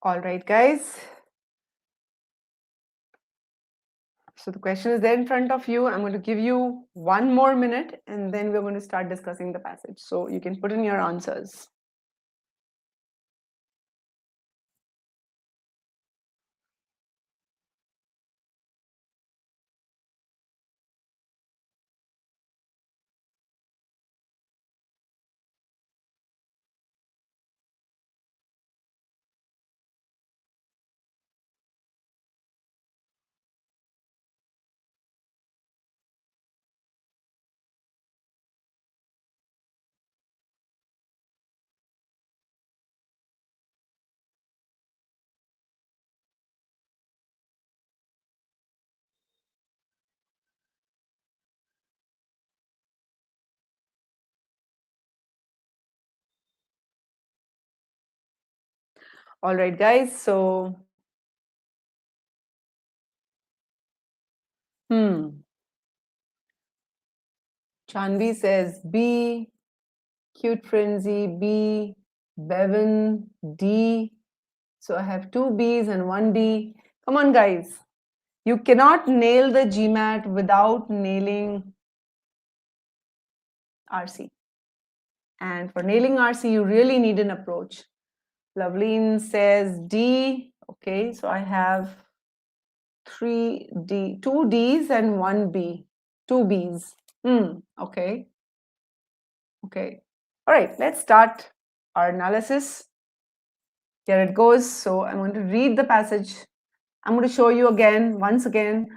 [SPEAKER 1] All right, guys. So the question is there in front of you. I'm going to give you 1 more minute and then we're going to start discussing the passage. So you can put in your answers. All right, guys. So, Chanvi says B, Cute Frenzy, B, Bevan, D. So I have 2 B's and 1 D. Come on, guys. You cannot nail the GMAT without nailing RC. And for nailing RC, you really need an approach. Loveleen says D. Okay, so I have 2 D's and 1 B. 2 B's. Okay. Okay. All right, let's start our analysis. Here it goes. So I'm going to read the passage. I'm going to show you once again,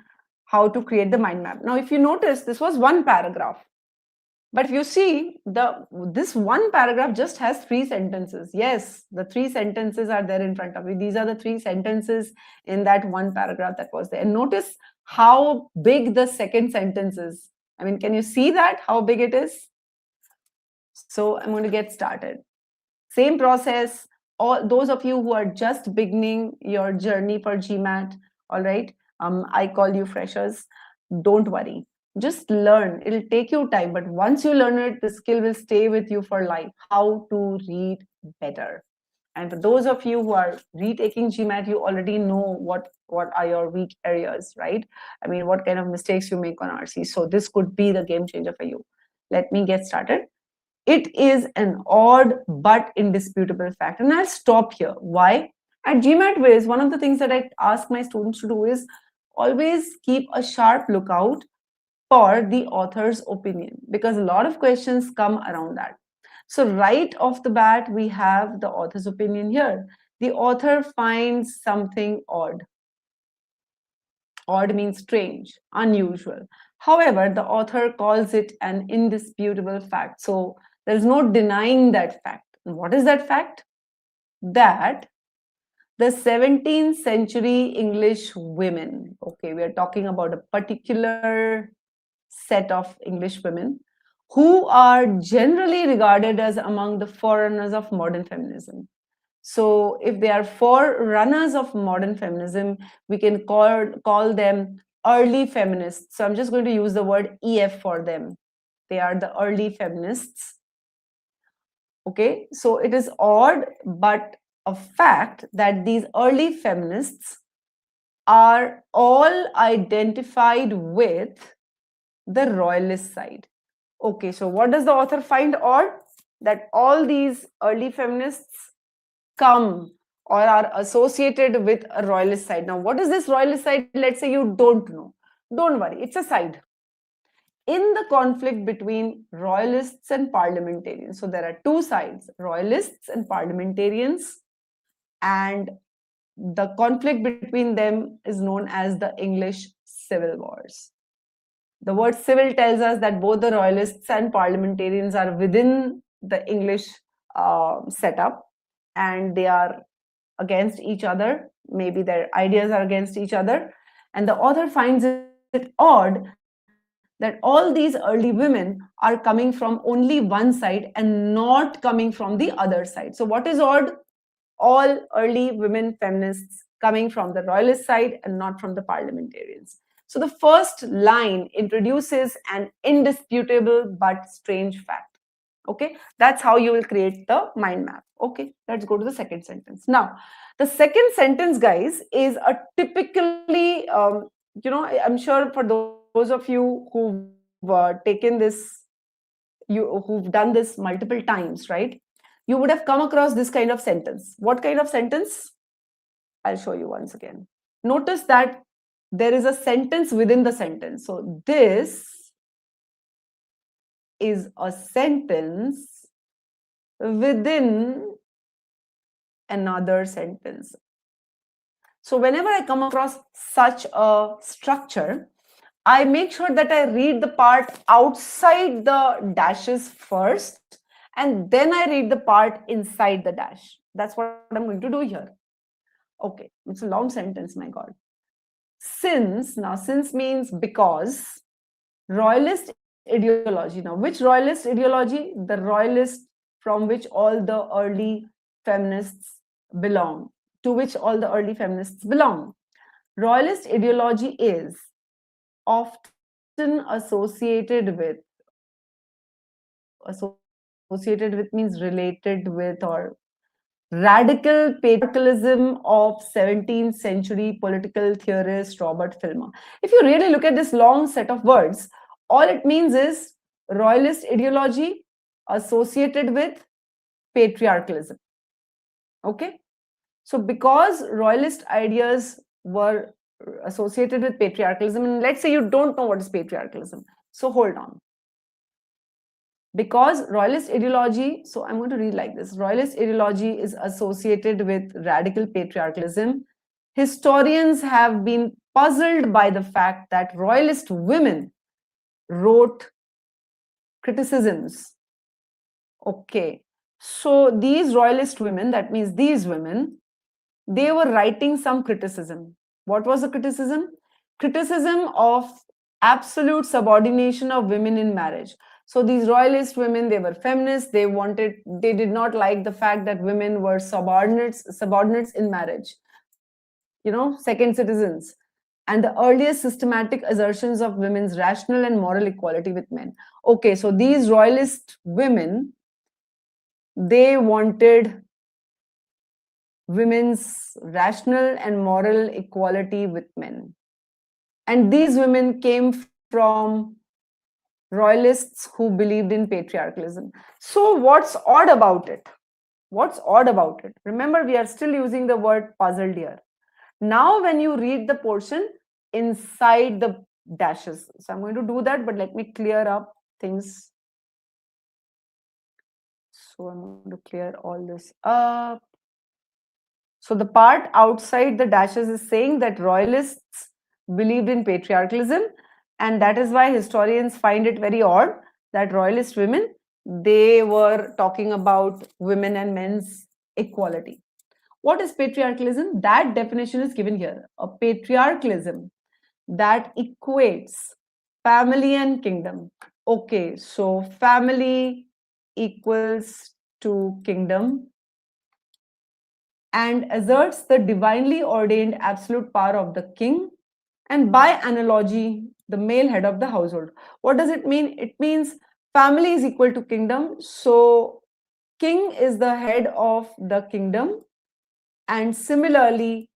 [SPEAKER 1] how to create the mind map. Now, if you notice, this was one paragraph. But if you see, this one paragraph just has 3 sentences. Yes, the 3 sentences are there in front of you. These are the 3 sentences in that one paragraph that was there. And notice how big the second sentence is. I mean, can you see that, how big it is? So I'm going to get started. Same process. All those of you who are just beginning your journey for GMAT, all right, I call you freshers. Don't worry. Just learn. It'll take you time, but once you learn it, the skill will stay with you for life. How to read better. And for those of you who are retaking GMAT, you already know what are your weak areas, right? I mean, what kind of mistakes you make on RC. So this could be the game changer for you. Let me get started. It is an odd but indisputable fact. And I'll stop here. Why? At GMATWhiz, one of the things that I ask my students to do is always keep a sharp lookout for the author's opinion, because a lot of questions come around that. So right off the bat, we have the author's opinion here. The author finds something odd. Odd means strange, unusual. However, the author calls it an indisputable fact. So there's no denying that fact. And what is that fact? That the 17th century English women, okay, we are talking about a particular set of English women who are generally regarded as among the forerunners of modern feminism. So if they are forerunners of modern feminism, we can call them early feminists. So I'm just going to use the word EF for them. They are the early feminists. Okay, so it is odd, but a fact that these early feminists are all identified with the royalist side. Okay, so what does the author find odd? That all these early feminists come or are associated with a royalist side. Now, what is this royalist side? Let's say you don't know. Don't worry, it's a side in the conflict between royalists and parliamentarians. So there are 2 sides, royalists and parliamentarians, and the conflict between them is known as the English Civil Wars. The word civil tells us that both the royalists and parliamentarians are within the English setup, and they are against each other. Maybe their ideas are against each other. And the author finds it odd that all these early women are coming from only one side and not coming from the other side. So what is odd? All early women feminists coming from the royalist side and not from the parliamentarians. So the first line introduces an indisputable but strange fact. Okay, that's how you will create the mind map. Okay, let's go to the second sentence. Now, the second sentence, guys, is a typically, I'm sure for those of you who've taken this, who've done this multiple times, right? You would have come across this kind of sentence. What kind of sentence? I'll show you once again. Notice that there is a sentence within the sentence. So this is a sentence within another sentence. So whenever I come across such a structure, I make sure that I read the part outside the dashes first, and then I read the part inside the dash. That's what I'm going to do here. Okay, it's a long sentence, my God. Since, now since means because, royalist ideology. Now, which royalist ideology? The royalist from which all the early feminists belong, to which all the early feminists belong. Royalist ideology is often associated with means related with, or radical patriarchalism of 17th century political theorist Robert Filmer. If you really look at this long set of words, all it means is royalist ideology associated with patriarchalism. Okay, so because royalist ideas were associated with patriarchalism, and let's say you don't know what is patriarchalism, so hold on. Because royalist ideology, so I'm going to read like this: royalist ideology is associated with radical patriarchalism. Historians have been puzzled by the fact that royalist women wrote criticisms. Okay, so these royalist women, that means these women, they were writing some criticism. What was the criticism? Criticism of absolute subordination of women in marriage. So these royalist women, they were feminists. They did not like the fact that women were subordinates in marriage, second citizens, and the earliest systematic assertions of women's rational and moral equality with men. Okay, so these royalist women, they wanted women's rational and moral equality with men. And these women came from royalists who believed in patriarchalism. So what's odd about it? What's odd about it? Remember, we are still using the word puzzled here. Now, when you read the portion inside the dashes, so I'm going to do that, but let me clear up things. So I'm going to clear all this up. So the part outside the dashes is saying that royalists believed in patriarchalism, and that is why historians find it very odd that royalist women, they were talking about women and men's equality. What is patriarchalism? That definition is given here. A patriarchalism that equates family and kingdom. Okay, so family equals to kingdom and asserts the divinely ordained absolute power of the king, and by analogy, the male head of the household. What does it mean? It means family is equal to kingdom. So king is the head of the kingdom, and similarly,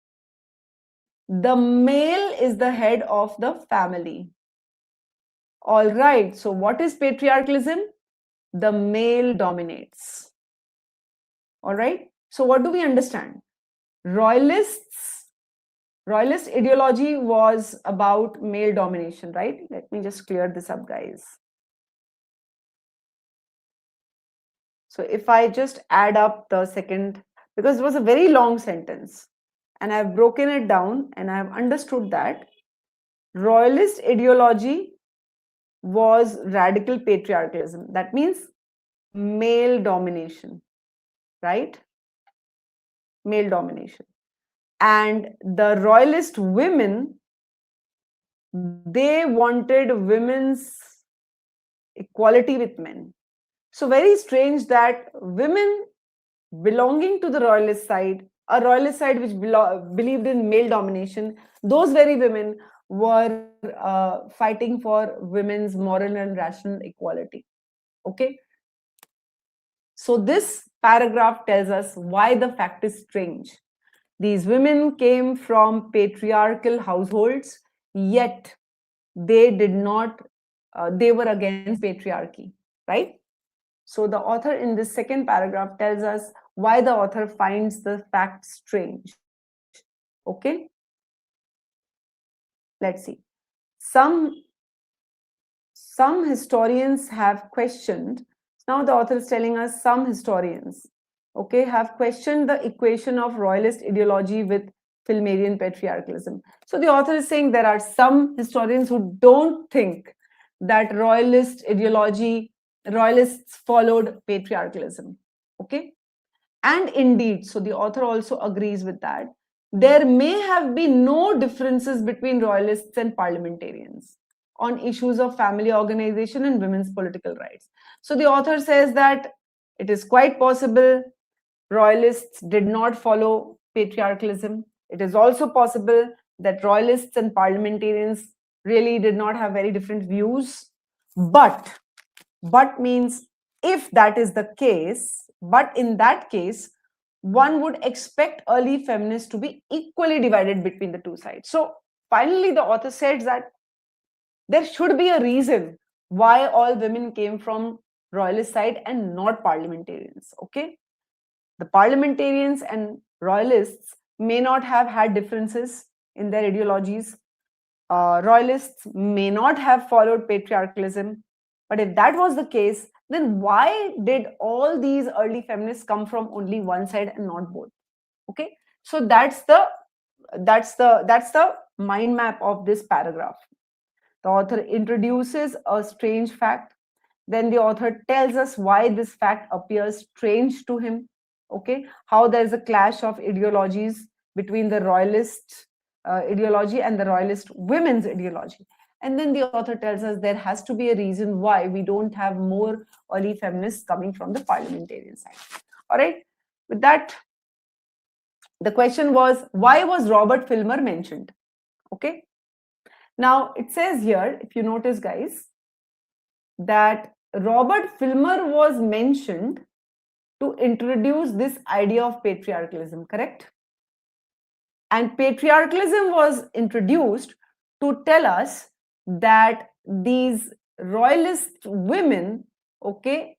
[SPEAKER 1] the male is the head of the family. All right, so what is patriarchalism? The male dominates. All right, so what do we understand? Royalist ideology was about male domination, right? Let me just clear this up, guys. So if I just add up the second, because it was a very long sentence, and I've broken it down and I've understood that royalist ideology was radical patriarchalism. That means male domination, right? Male domination. And the royalist women, they wanted women's equality with men. So very strange that women belonging to the royalist side, a royalist side which believed in male domination, those very women were fighting for women's moral and rational equality. Okay. So this paragraph tells us why the fact is strange. These women came from patriarchal households, yet they did not, they were against patriarchy, right? So the author in this second paragraph tells us why the author finds the fact strange. Okay? Let's see. Some historians have questioned, now the author is telling us some historians, okay, have questioned the equation of royalist ideology with Filmarian patriarchalism. So the author is saying there are some historians who don't think that royalist ideology, royalists followed patriarchalism, okay? And indeed, so the author also agrees with that, there may have been no differences between royalists and parliamentarians on issues of family organization and women's political rights. So the author says that it is quite possible royalists did not follow patriarchalism. It is also possible that royalists and parliamentarians really did not have very different views. But means if that is the case, but in that case, one would expect early feminists to be equally divided between the two sides. So finally, the author says that there should be a reason why all women came from royalist side and not parliamentarians. Okay, the parliamentarians and royalists may not have had differences in their ideologies. Royalists may not have followed patriarchalism. But if that was the case, then why did all these early feminists come from only one side and not both? Okay, so that's the mind map of this paragraph. The author introduces a strange fact. Then the author tells us why this fact appears strange to him. Okay, how there is a clash of ideologies between the royalist ideology and the royalist women's ideology. And then the author tells us there has to be a reason why we don't have more early feminists coming from the parliamentarian side. All right, with that, the question was, why was Robert Filmer mentioned? Okay, now it says here, if you notice guys, that Robert Filmer was mentioned to introduce this idea of patriarchalism, correct? And patriarchalism was introduced to tell us that these royalist women, okay,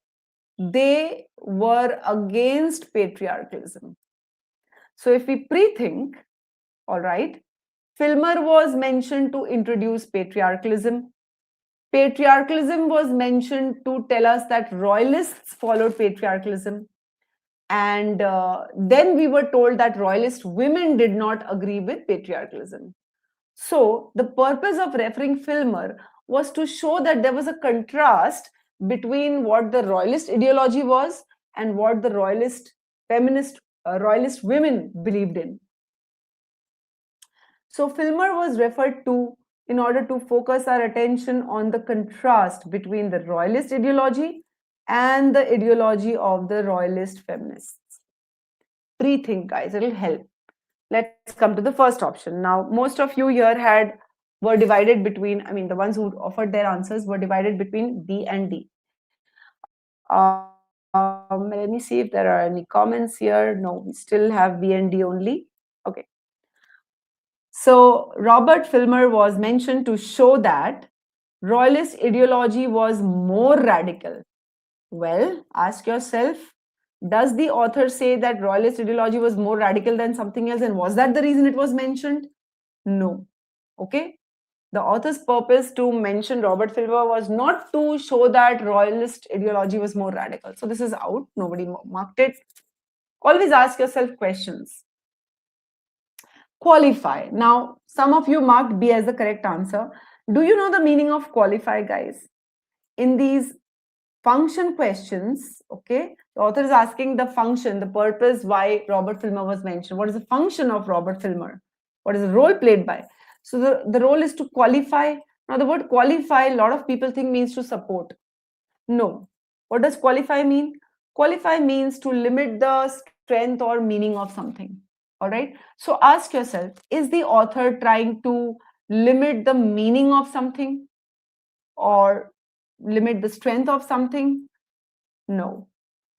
[SPEAKER 1] they were against patriarchalism. So if we pre-think, all right, Filmer was mentioned to introduce patriarchalism. Patriarchalism was mentioned to tell us that royalists followed patriarchalism. And then we were told that royalist women did not agree with patriarchalism. So the purpose of referring Filmer was to show that there was a contrast between what the royalist ideology was and what the royalist feminist, royalist women believed in. So Filmer was referred to in order to focus our attention on the contrast between the royalist ideology and the ideology of the royalist feminists. Pre-think, guys, it'll help. Let's come to the first option. Now, most of you here were divided between, I mean, the ones who offered their answers were divided between B and D. Let me see if there are any comments here. No, we still have B and D only. Okay. So Robert Filmer was mentioned to show that royalist ideology was more radical. Well, ask yourself, does the author say that royalist ideology was more radical than something else, and was that the reason it was mentioned? No. Okay. The author's purpose to mention Robert Filmer was not to show that royalist ideology was more radical. So this is out. Nobody marked it. Always ask yourself questions. Qualify. Now, some of you marked B as the correct answer. Do you know the meaning of qualify, guys? In these function questions, okay, the author is asking the function, the purpose why Robert Filmer was mentioned. What is the function of Robert Filmer? What is the role played by? So the role is to qualify. Now, the word qualify, a lot of people think means to support. No. What does qualify mean? Qualify means to limit the strength or meaning of something. All right. So ask yourself, is the author trying to limit the meaning of something or limit the strength of something? No.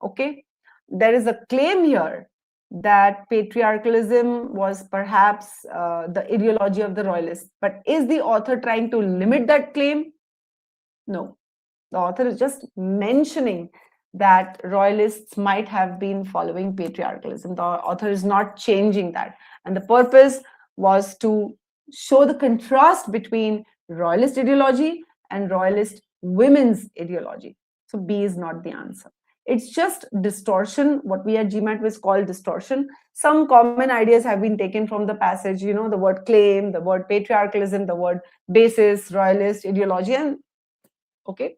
[SPEAKER 1] Okay, there is a claim here that patriarchalism was perhaps the ideology of the royalists. But is the author trying to limit that claim? No. The author is just mentioning that royalists might have been following patriarchalism. The author is not changing that. And the purpose was to show the contrast between royalist ideology and royalist women's ideology. So B is not the answer. It's just distortion, what we at GMATWhiz call distortion. Some common ideas have been taken from the passage, you know, the word claim, the word patriarchalism, the word basis, royalist ideology, and okay,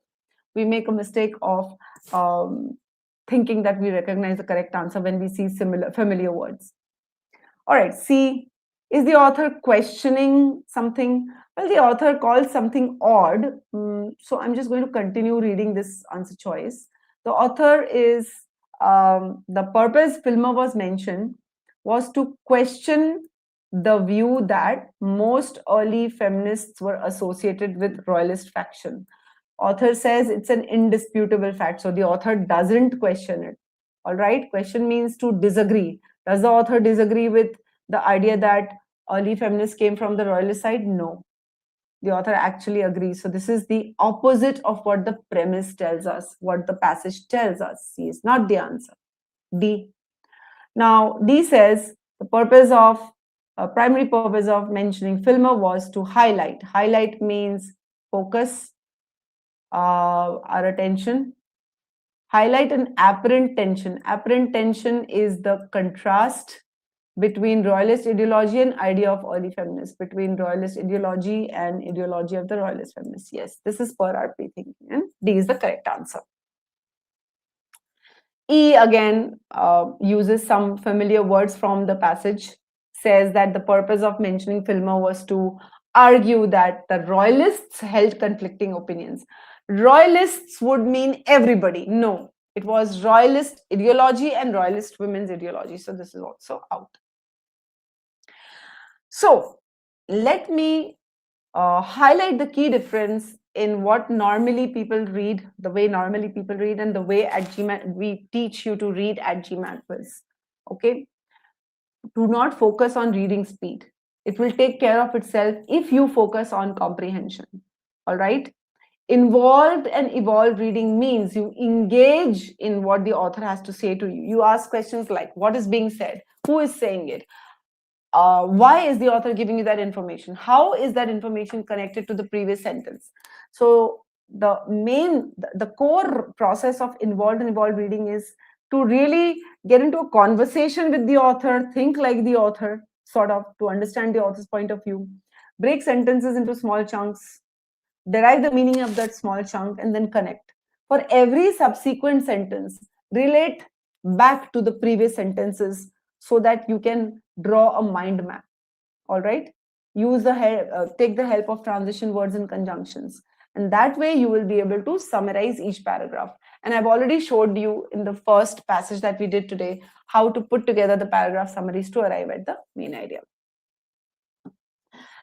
[SPEAKER 1] we make a mistake of thinking that we recognize the correct answer when we see familiar words. All right, C, is the author questioning something? Well, the author calls something odd. So I'm just going to continue reading this answer choice. The author is, the purpose Filmer was mentioned was to question the view that most early feminists were associated with royalist faction. Author says it's an indisputable fact, so the author doesn't question it. All right, question means to disagree. Does the author disagree with the idea that early feminists came from the royalist side? No, the author actually agrees. So this is the opposite of what the premise tells us, what the passage tells us. C is not the answer. D. Now D says the purpose of primary purpose of mentioning Filmer was to highlight. Highlight means focus our attention. Highlight an apparent tension. Apparent tension is the contrast between royalist ideology and idea of early feminists, between royalist ideology and ideology of the royalist feminists. Yes, this is per RP thinking, and D is the correct answer. E again uses some familiar words from the passage, says that the purpose of mentioning Filmer was to argue that the royalists held conflicting opinions. Royalists would mean everybody. No, it was royalist ideology and royalist women's ideology. So this is also out. So let me highlight the key difference in what normally people read, the way normally people read, and the way at GMAT we teach you to read at GMATWhiz. Okay, do not focus on reading speed. It will take care of itself if you focus on comprehension. All right. Involved and evolved reading means you engage in what the author has to say to you. You ask questions like, what is being said? Who is saying it? Why is the author giving you that information? How is that information connected to the previous sentence? So the core process of involved and evolved reading is to really get into a conversation with the author, think like the author, sort of, to understand the author's point of view, break sentences into small chunks, derive the meaning of that small chunk, and then connect. For every subsequent sentence, relate back to the previous sentences so that you can draw a mind map. All right, use the help, take the help of transition words and conjunctions, and that way you will be able to summarize each paragraph. And I've already showed you in the first passage that we did today how to put together the paragraph summaries to arrive at the main idea.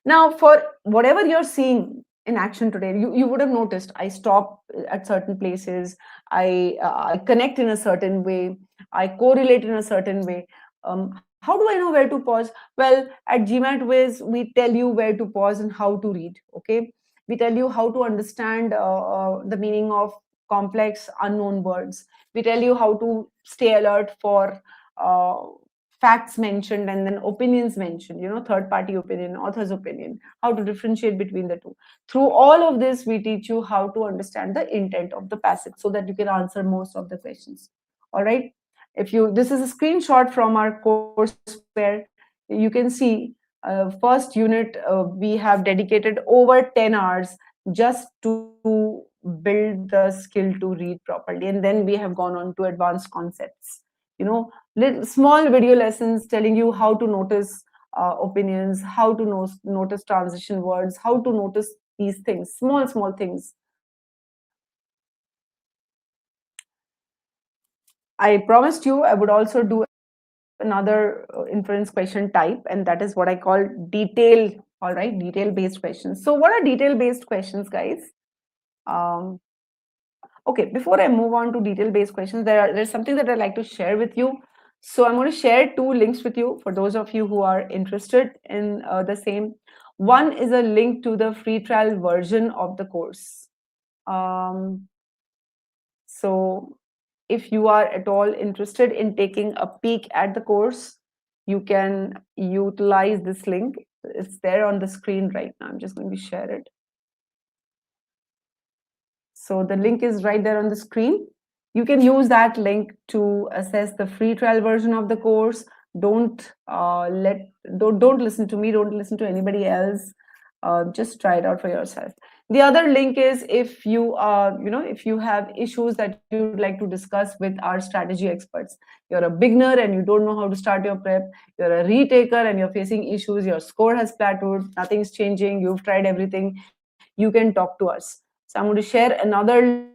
[SPEAKER 1] Now, for whatever you're seeing in action today, you would have noticed I stop at certain places, I connect in a certain way, I correlate in a certain way. How do I know where to pause? Well, at GMATWhiz, we tell you where to pause and how to read. Okay, we tell you how to understand the meaning of complex unknown words. We tell you how to stay alert for facts mentioned and then opinions mentioned, you know, third party opinion, author's opinion, how to differentiate between the two. Through all of this, we teach you how to understand the intent of the passage so that you can answer most of the questions. All right, this is a screenshot from our course where you can see first unit, we have dedicated over 10 hours just to build the skill to read properly, and then we have gone on to advanced concepts, you know, small video lessons telling you how to notice opinions, how to notice transition words, how to notice these things, small things. I promised you I would also do another inference question type, and that is what I call detail. All right, detail based questions. So what are detail based questions, guys? Okay, before I move on to detail-based questions, there's something that I'd like to share with you. So I'm going to share two links with you for those of you who are interested in the same. One is a link to the free trial version of the course. So if you are at all interested in taking a peek at the course, you can utilize this link. It's there on the screen right now. I'm just going to share it. So the link is right there on the screen. You can use that link to access the free trial version of the course. Don't listen to me. Don't listen to anybody else. Just try it out for yourself. The other link is if you if you have issues that you'd like to discuss with our strategy experts. You're a beginner and you don't know how to start your prep. You're a retaker and you're facing issues. Your score has plateaued. Nothing's changing. You've tried everything. You can talk to us. So I'm going to share another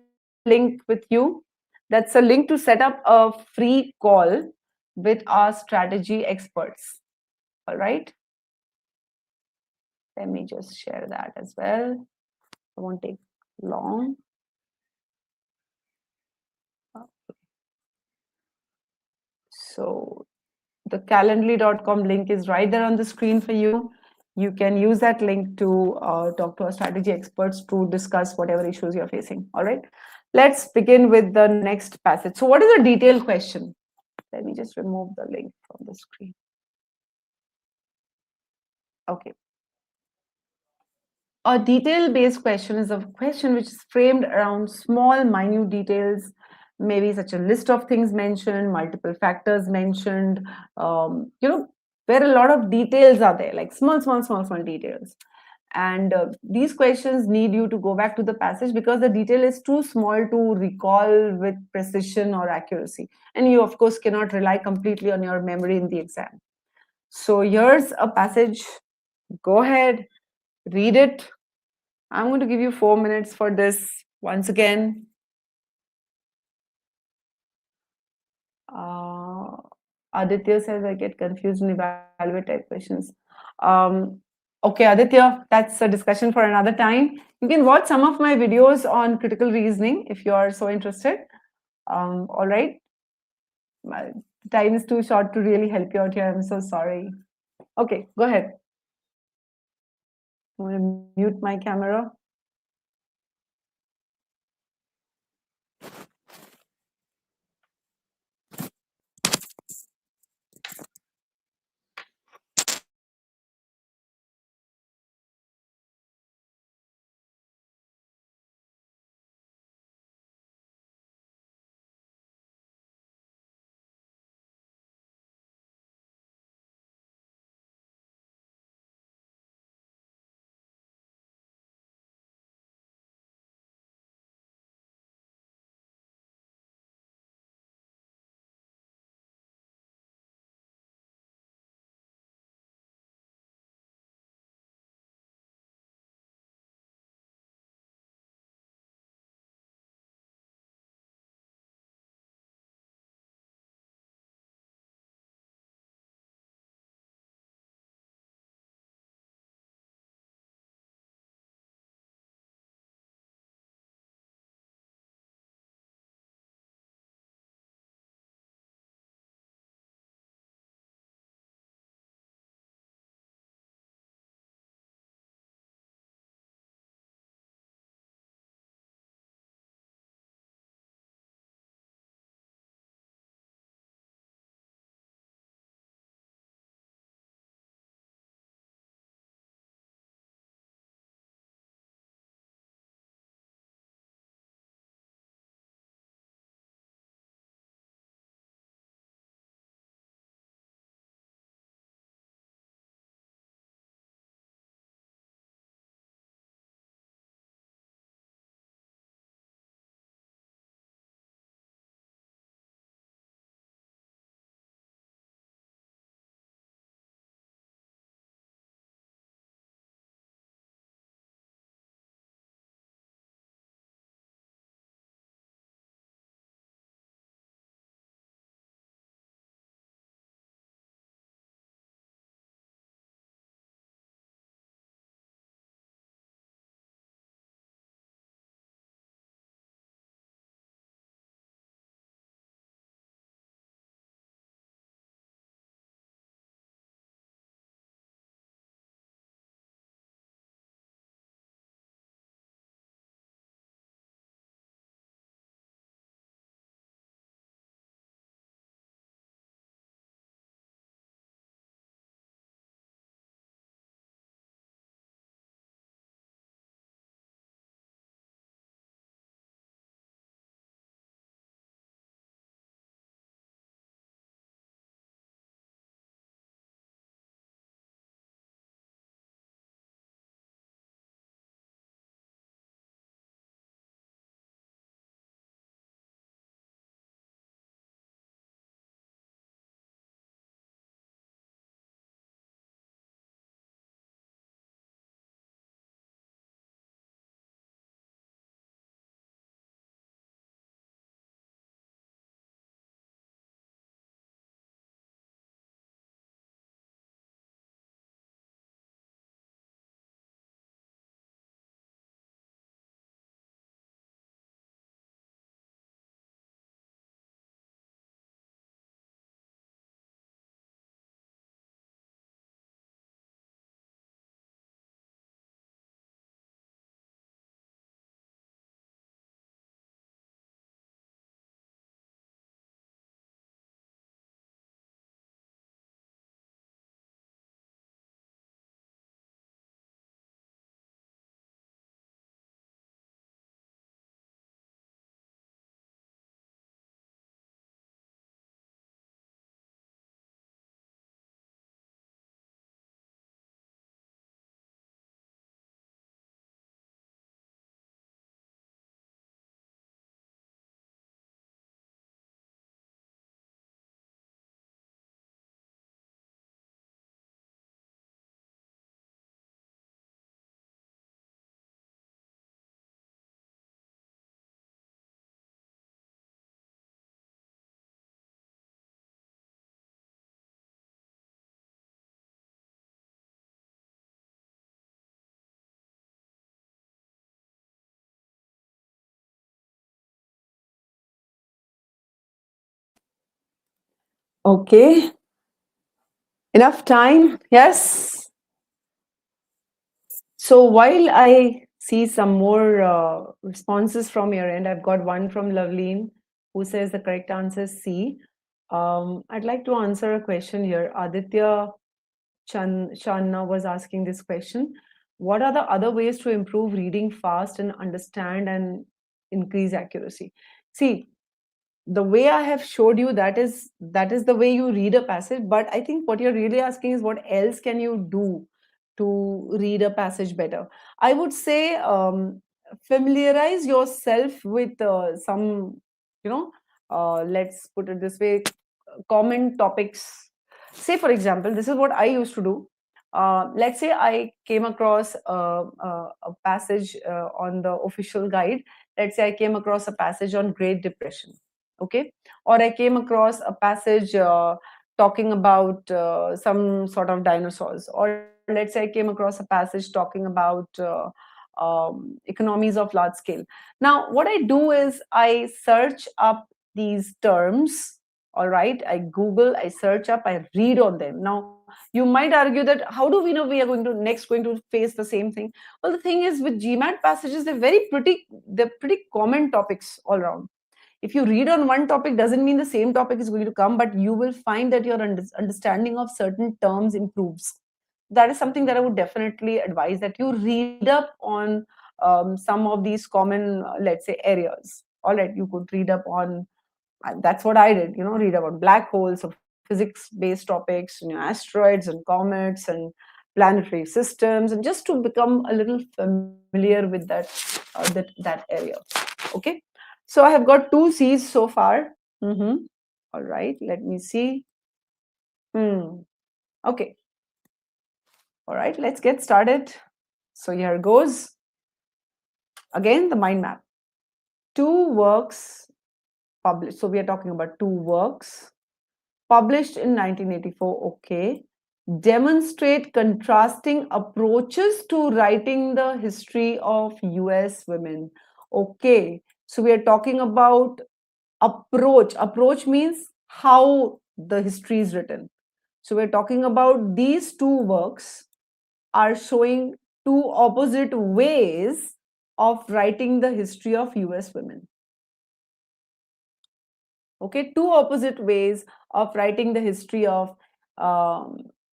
[SPEAKER 1] link with you. That's a link to set up a free call with our strategy experts. All right. Let me just share that as well. It won't take long. So the calendly.com link is right there on the screen for you. You can use that link to talk to our strategy experts to discuss whatever issues you're facing. All right. Let's begin with the next passage. So what is a detailed question? Let me just remove the link from the screen. Okay. A detail-based question is a question which is framed around small, minute details, maybe such a list of things mentioned, multiple factors mentioned, where a lot of details are there, like small details. And these questions need you to go back to the passage because the detail is too small to recall with precision or accuracy. And you, of course, cannot rely completely on your memory in the exam. So here's a passage. Go ahead, read it. I'm going to give you 4 minutes for this once again. Aditya says I get confused in evaluate type questions. Okay, Aditya, that's a discussion for another time. You can watch some of my videos on critical reasoning if you are so interested. All right. My time is too short to really help you out here. I'm so sorry. Okay, go ahead. I'm going to mute my camera. Okay. Enough time? Yes. So while I see some more responses from your end, I've got one from Loveleen who says the correct answer is C. I'd like to answer a question here. Aditya Channa was asking this question. What are the other ways to improve reading fast and understand and increase accuracy? See, the way I have showed you, that is the way you read a passage. But I think what you're really asking is what else can you do to read a passage better? I would say familiarize yourself with some, let's put it this way, common topics. Say, for example, this is what I used to do. Let's say I came across a passage on the official guide. Let's say I came across a passage on Great Depression. Okay. Or I came across a passage talking about some sort of dinosaurs. Or let's say I came across a passage talking about economies of large scale. Now, what I do is I search up these terms. All right, I Google, I search up, I read on them. Now, you might argue that how do we know we are going to face the same thing? Well, the thing is, with GMAT passages, they're pretty common topics all around. If you read on one topic, doesn't mean the same topic is going to come, but you will find that your understanding of certain terms improves. That is something that I would definitely advise, that you read up on some of these common, let's say, areas. All right, you could read up on, that's what I did, read about black holes, or physics based topics, asteroids and comets and planetary systems, and just to become a little familiar with that area. Okay, so I have got 2 C's so far. All right, let me see. Okay, all right, let's get started. So here goes. Again, the mind map. 2 works published. So we are talking about 2 works published in 1984. Okay. Demonstrate contrasting approaches to writing the history of US women. Okay. So we are talking about approach. Approach means how the history is written. So we're talking about these 2 works are showing 2 opposite ways of writing the history of US women. Okay, 2 opposite ways of writing the history of, I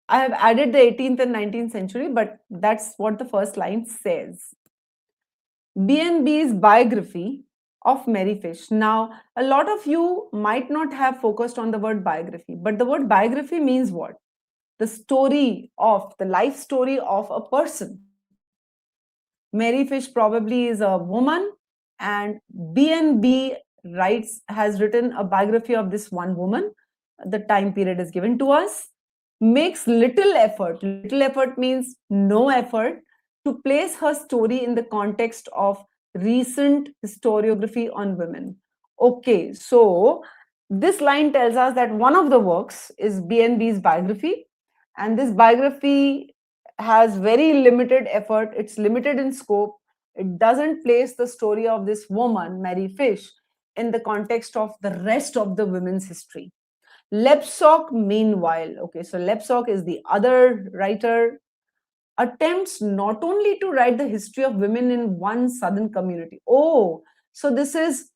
[SPEAKER 1] have added the 18th and 19th century, but that's what the first line says. BNB's biography of Mary Fish. Now, a lot of you might not have focused on the word biography, but the word biography means what? The story of, the life story of a person. Mary Fish probably is a woman, and BNB has written a biography of this one woman. The time period is given to us. Makes little effort. Little effort means no effort to place her story in the context of recent historiography on women. Okay, so this line tells us that one of the works is BNB's biography, and this biography has very limited effort. It's limited in scope. It doesn't place the story of this woman, Mary Fish, in the context of the rest of the women's history. Lepsock, meanwhile, okay, so Lepsock is the other writer, attempts not only to write the history of women in one southern community. Oh, so this is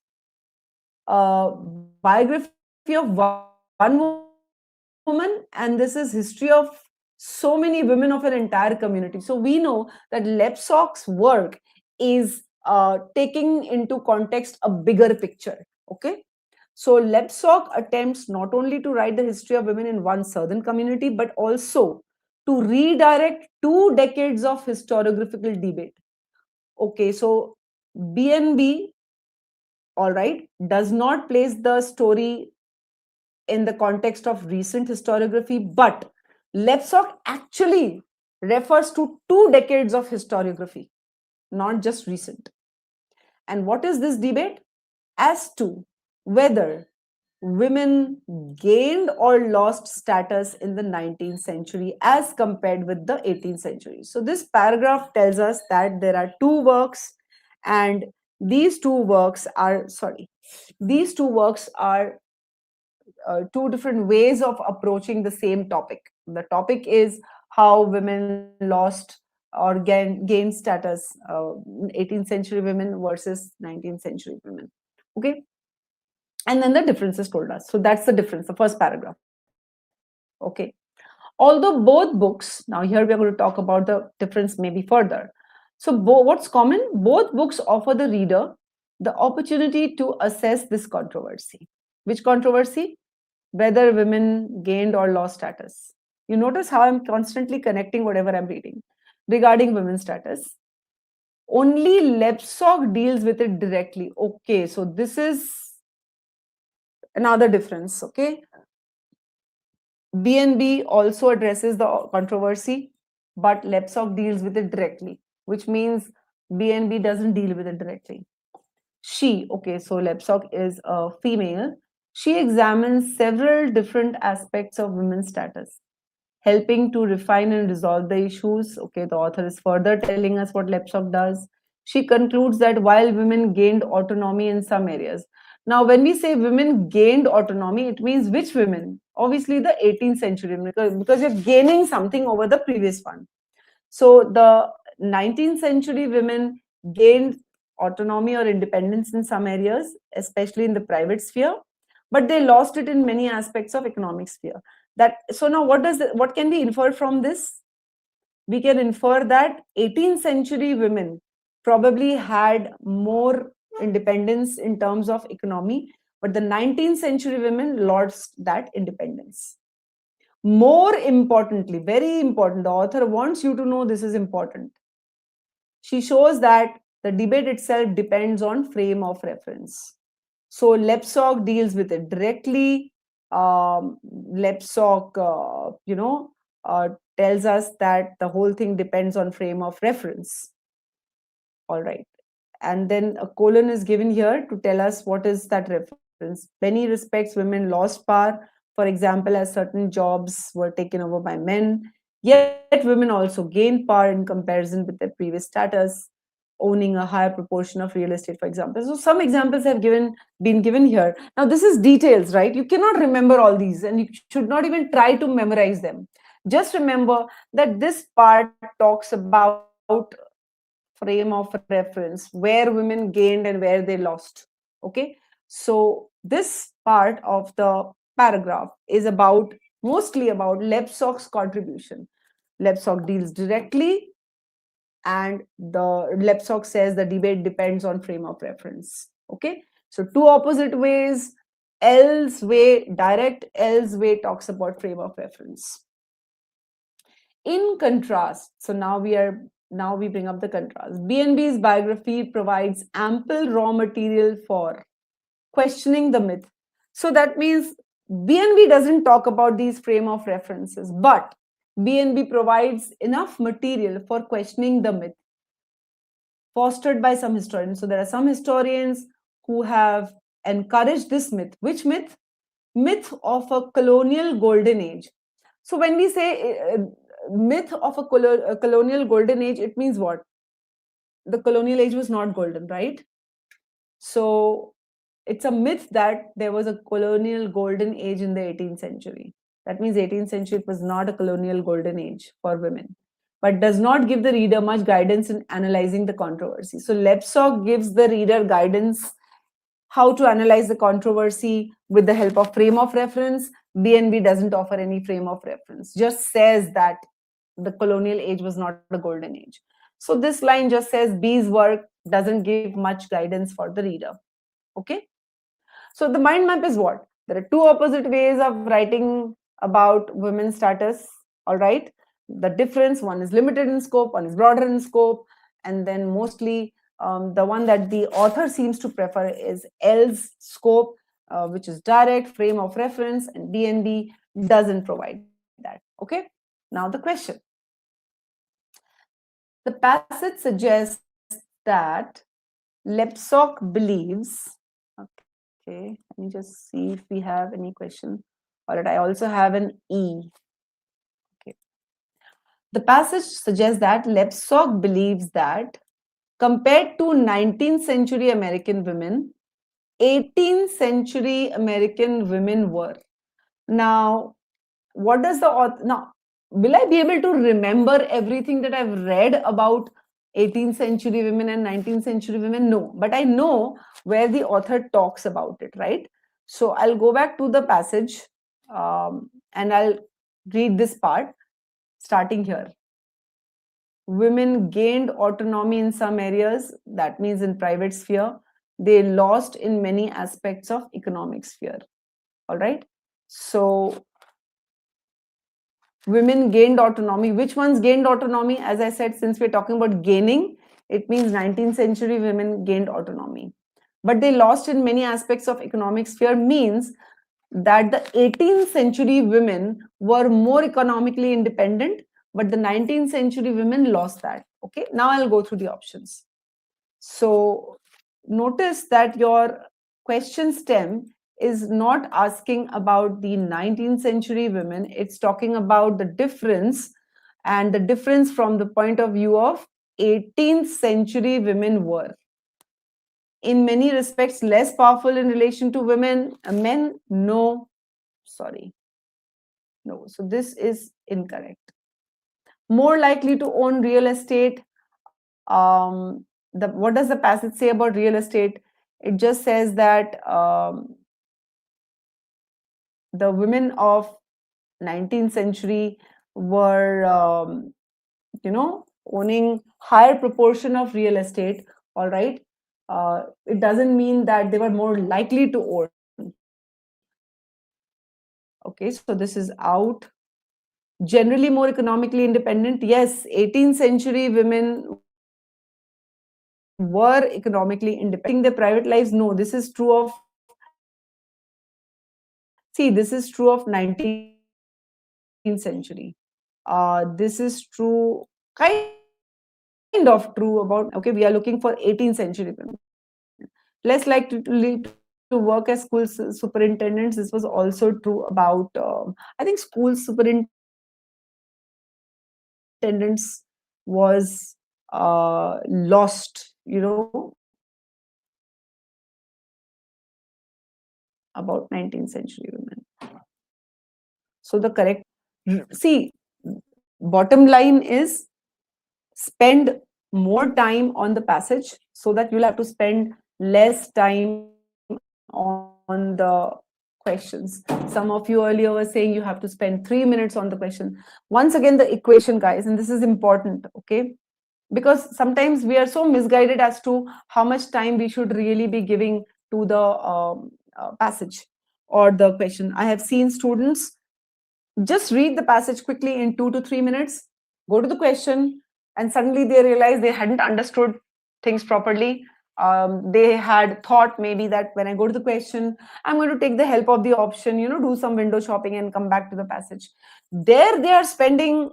[SPEAKER 1] a biography of one woman, and this is history of so many women of an entire community. So we know that Lepsock's work is taking into context a bigger picture. Okay, so Lepsock attempts not only to write the history of women in one southern community, but also to redirect 2 decades of historiographical debate. Okay, so BNB, all right, does not place the story in the context of recent historiography, but Lepsock actually refers to 2 decades of historiography, not just recent. And what is this debate? As to whether women gained or lost status in the 19th century as compared with the 18th century. So this paragraph tells us that there are 2 works, and these two works are two different ways of approaching the same topic. The topic is how women lost or gained status, 18th century women versus 19th century women. Okay. And then the differences told us. So that's the difference, the first paragraph. Okay. Although both books, now here we are going to talk about the difference maybe further. So what's common? Both books offer the reader the opportunity to assess this controversy. Which controversy? Whether women gained or lost status. You notice how I'm constantly connecting whatever I'm reading regarding women's status. Only Lebsok deals with it directly. Okay, so this is another difference. Okay, BNB also addresses the controversy, but Lebsok deals with it directly, which means BNB doesn't deal with it directly. She, okay, so Lebsok is a female. She examines several different aspects of women's status, helping to refine and resolve the issues. Okay, the author is further telling us what Lebsok does. She concludes that while women gained autonomy in some areas. Now, when we say women gained autonomy, it means which women? Obviously, the 18th century, because you're gaining something over the previous one. So the 19th century women gained autonomy or independence in some areas, especially in the private sphere, but they lost it in many aspects of economic sphere. So now what can be inferred from this? We can infer that 18th century women probably had more independence in terms of economy, but the 19th century women lost that independence. More importantly, very important, the author wants you to know this is important. She shows that the debate itself depends on frame of reference. So Lebsok deals with it directly. Lebsok, tells us that the whole thing depends on frame of reference. All right. And then a colon is given here to tell us what is that reference. Many respects, women lost power. For example, as certain jobs were taken over by men. Yet women also gained power in comparison with their previous status, owning a higher proportion of real estate, for example. So some examples have been given here. Now, this is details, right? You cannot remember all these and you should not even try to memorize them. Just remember that this part talks about frame of reference, where women gained and where they lost. Okay, so this part of the paragraph is mostly about Lebsok's contribution. Lebsok deals directly, and the Lebsok says the debate depends on frame of reference. Okay, so two opposite ways. L's way, direct. L's way talks about frame of reference. In contrast, so now we bring up the contrast. BNB's biography provides ample raw material for questioning the myth. So that means BNB doesn't talk about these frame of references, but BNB provides enough material for questioning the myth fostered by some historians. So there are some historians who have encouraged this myth. Which myth? Myth of a colonial golden age. So when we say myth of a colonial golden age, it means what? The colonial age was not golden, right? So it's a myth that there was a colonial golden age in the 18th century. That means 18th century was not a colonial golden age for women, but does not give the reader much guidance in analyzing the controversy. So Lebsok gives the reader guidance how to analyze the controversy with the help of frame of reference. BNB doesn't offer any frame of reference, just says that the colonial age was not a golden age. So this line just says B's work doesn't give much guidance for the reader. Okay. So the mind map is what? There are two opposite ways of writing about women's status. All right. The difference, one is limited in scope, one is broader in scope. And then mostly the one that the author seems to prefer is L's scope, which is direct, frame of reference, and BNB doesn't provide that. Okay. Now the question. The passage suggests that Lebsok believes, okay, let me just see if we have any question. All right, I also have an E. Okay. The passage suggests that Lebsok believes that compared to 19th century American women, 18th century American women were. Now, what does the author, now, will I be able to remember everything that I've read about 18th century women and 19th century women? No, but I know where the author talks about it, right? So I'll go back to the passage and I'll read this part starting here. Women gained autonomy in some areas, that means in private sphere. They lost in many aspects of economic sphere. All right. So women gained autonomy. Which ones gained autonomy? As I said, since we're talking about gaining, it means 19th century women gained autonomy. But they lost in many aspects of economic sphere means that the 18th century women were more economically independent, but the 19th century women lost that. Okay, now I'll go through the options. So notice that your question stem is not asking about the 19th century women, it's talking about the difference, and the difference from the point of view of 18th century women were in many respects less powerful in relation to women. Men, no, sorry, no. So this is incorrect. More likely to own real estate. What does the passage say about real estate? It just says that the women of 19th century were, owning higher proportion of real estate. All right. It doesn't mean that they were more likely to own. Okay, so this is out. Generally more economically independent. Yes, 18th century women were economically independent. Their private lives, no, this is true of, see, this is true of 19th century. This is true, kind of true about, okay, we are looking for 18th century women. Less likely to work as school superintendents. This was also true about, I think school superintendents was lost, about 19th century women. So the correct, see, bottom line is spend more time on the passage so that you'll have to spend less time on the questions. Some of you earlier were saying you have to spend 3 minutes on the question. Once again, the equation, guys, and this is important, okay? Because sometimes we are so misguided as to how much time we should really be giving to the passage or the question. I have seen students just read the passage quickly in 2 to 3 minutes, go to the question, and suddenly they realize they hadn't understood things properly. They had thought maybe that when I go to the question, I'm going to take the help of the option, do some window shopping and come back to the passage. There they are spending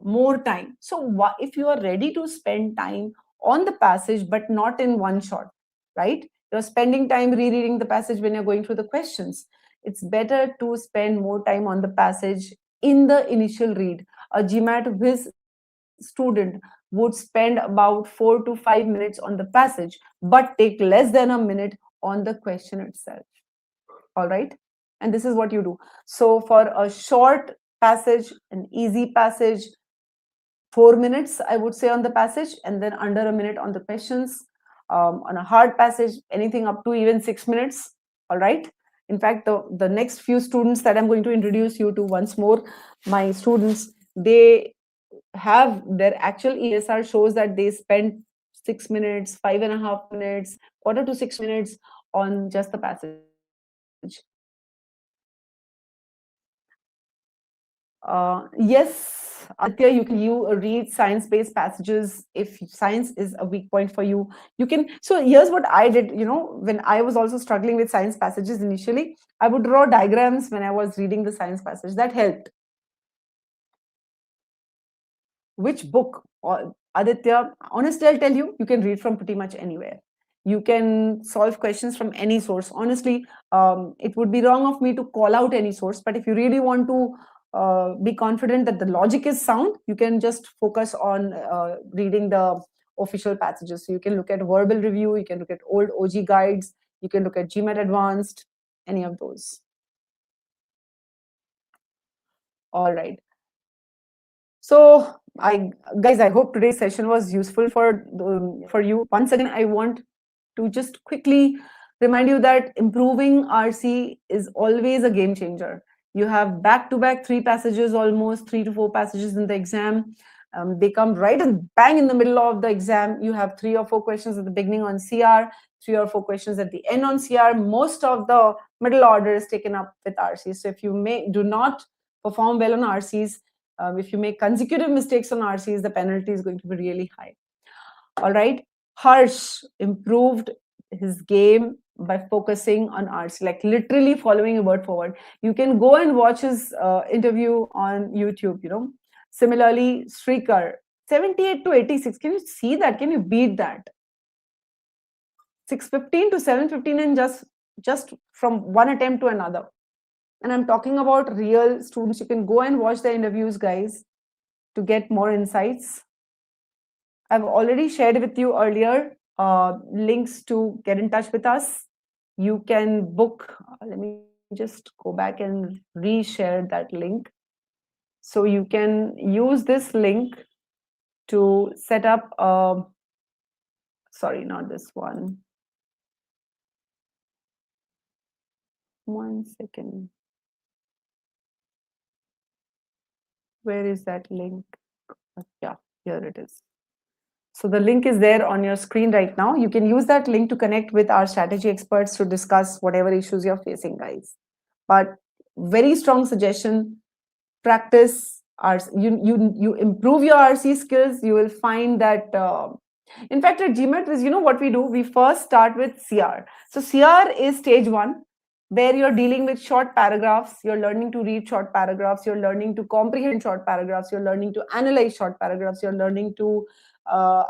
[SPEAKER 1] more time. So if you are ready to spend time on the passage but not in one shot, right? You're spending time rereading the passage when you're going through the questions. It's better to spend more time on the passage in the initial read. A GMATWhiz student would spend about 4 to 5 minutes on the passage but take less than a minute on the question itself. All right, and this is what you do. So for a short passage, an easy passage, 4 minutes, I would say, on the passage, and then under a minute on the questions. On a hard passage, anything up to even 6 minutes. All right. In fact, the next few students that I'm going to introduce you to once more, my students, they have their actual ESR shows that they spend 6 minutes, 5.5 minutes, quarter to 6 minutes on just the passage. Yes, Aditya, you read science-based passages. If science is a weak point for you, you can. So here's what I did, when I was also struggling with science passages initially, I would draw diagrams when I was reading the science passage. That helped. Which book? Aditya, honestly, I'll tell you, you can read from pretty much anywhere. You can solve questions from any source. Honestly, it would be wrong of me to call out any source, but if you really want to be confident that the logic is sound, you can just focus on reading the official passages. So you can look at verbal review, you can look at old OG guides, you can look at GMAT Advanced, any of those. All right. So, guys, I hope today's session was useful for you. Once again, I want to just quickly remind you that improving RC is always a game changer. You have back-to-back 3 passages, almost 3 to 4 passages in the exam. They come right and bang in the middle of the exam. You have 3 or 4 questions at the beginning on CR, 3 or 4 questions at the end on CR. Most of the middle order is taken up with RC. So if you do not perform well on RCs, if you make consecutive mistakes on RCs, the penalty is going to be really high. All right. Harsh improved his game by focusing on RC, like literally following a word forward. You can go and watch his interview on YouTube, Similarly, Srikar, 78 to 86. Can you see that? Can you beat that? 615 to 715 and just from one attempt to another. And I'm talking about real students. You can go and watch the interviews, guys, to get more insights. I've already shared with you earlier links to get in touch with us. You can book, let me just go back and reshare that link. So you can use this link to set up, sorry, not this one. One second. Where is that link? Yeah, here it is. So the link is there on your screen right now. You can use that link to connect with our strategy experts to discuss whatever issues you're facing, guys. But very strong suggestion, practice you improve your RC skills. You will find that, in fact, at GMATWhiz, you know what we do? We first start with CR. So CR is stage 1, where you're dealing with short paragraphs. You're learning to read short paragraphs. You're learning to comprehend short paragraphs. You're learning to analyze short paragraphs. You're learning to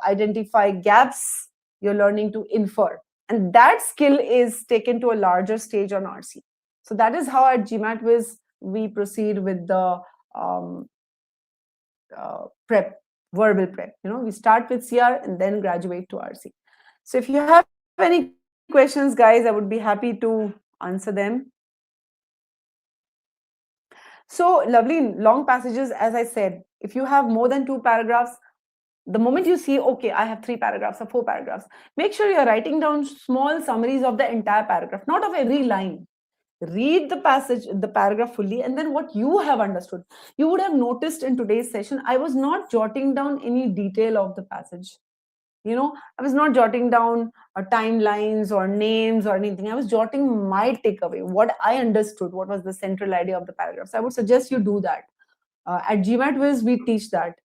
[SPEAKER 1] identify gaps. You're learning to infer. And that skill is taken to a larger stage on RC. So that is how at GMATWhiz we proceed with the prep, verbal prep. We start with CR and then graduate to RC. So if you have any questions, guys, I would be happy to answer them. So lovely, long passages, as I said, if you have more than 2 paragraphs, the moment you see, okay, I have 3 paragraphs or 4 paragraphs, make sure you're writing down small summaries of the entire paragraph, not of every line. Read the passage, the paragraph fully, and then what you have understood. You would have noticed in today's session, I was not jotting down any detail of the passage. I was not jotting down timelines or names or anything. I was jotting my takeaway, what I understood, what was the central idea of the paragraph. So I would suggest you do that. At GMATWhiz, we teach that.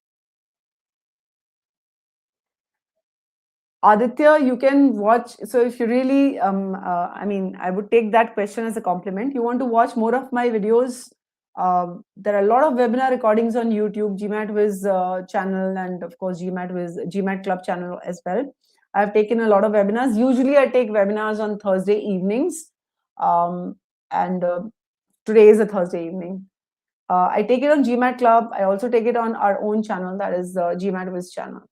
[SPEAKER 1] Aditya, you can watch. So if you really, I would take that question as a compliment. You want to watch more of my videos? There are a lot of webinar recordings on YouTube, GMATWhiz channel, and of course GMATWhiz, GMAT Club channel as well. I've taken a lot of webinars. Usually I take webinars on Thursday evenings, and today is a Thursday evening. I take it on GMAT Club. I also take it on our own channel, that is GMATWhiz channel.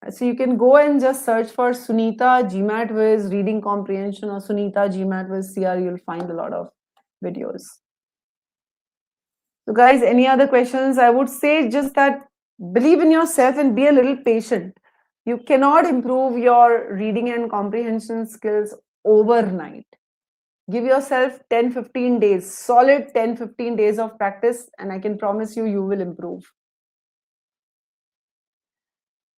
[SPEAKER 1] So you can go and just search for Sunita GMATWhiz Reading Comprehension or Sunita GMATWhiz CR. You'll find a lot of videos. So guys, any other questions? I would say just that believe in yourself and be a little patient. You cannot improve your reading and comprehension skills overnight. Give yourself 10-15 days, solid 10-15 days of practice, and I can promise you, you will improve.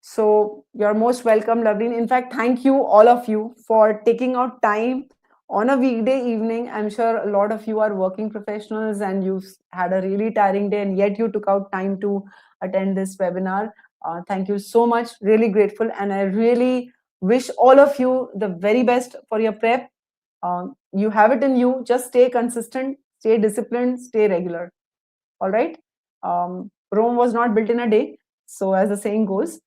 [SPEAKER 1] So you're most welcome, Loveleen. In fact, thank you, all of you, for taking out time on a weekday evening. I'm sure a lot of you are working professionals and you've had a really tiring day, and yet you took out time to attend this webinar. Thank you so much. Really grateful. And I really wish all of you the very best for your prep. You have it in you. Just stay consistent, stay disciplined, stay regular. All right. Rome was not built in a day. So as the saying goes,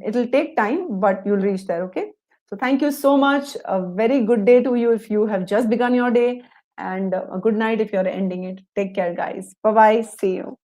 [SPEAKER 1] it'll take time, but you'll reach there. Okay. So thank you so much. A very good day to you if you have just begun your day, and a good night if you're ending it. Take care, guys. Bye-bye. See you.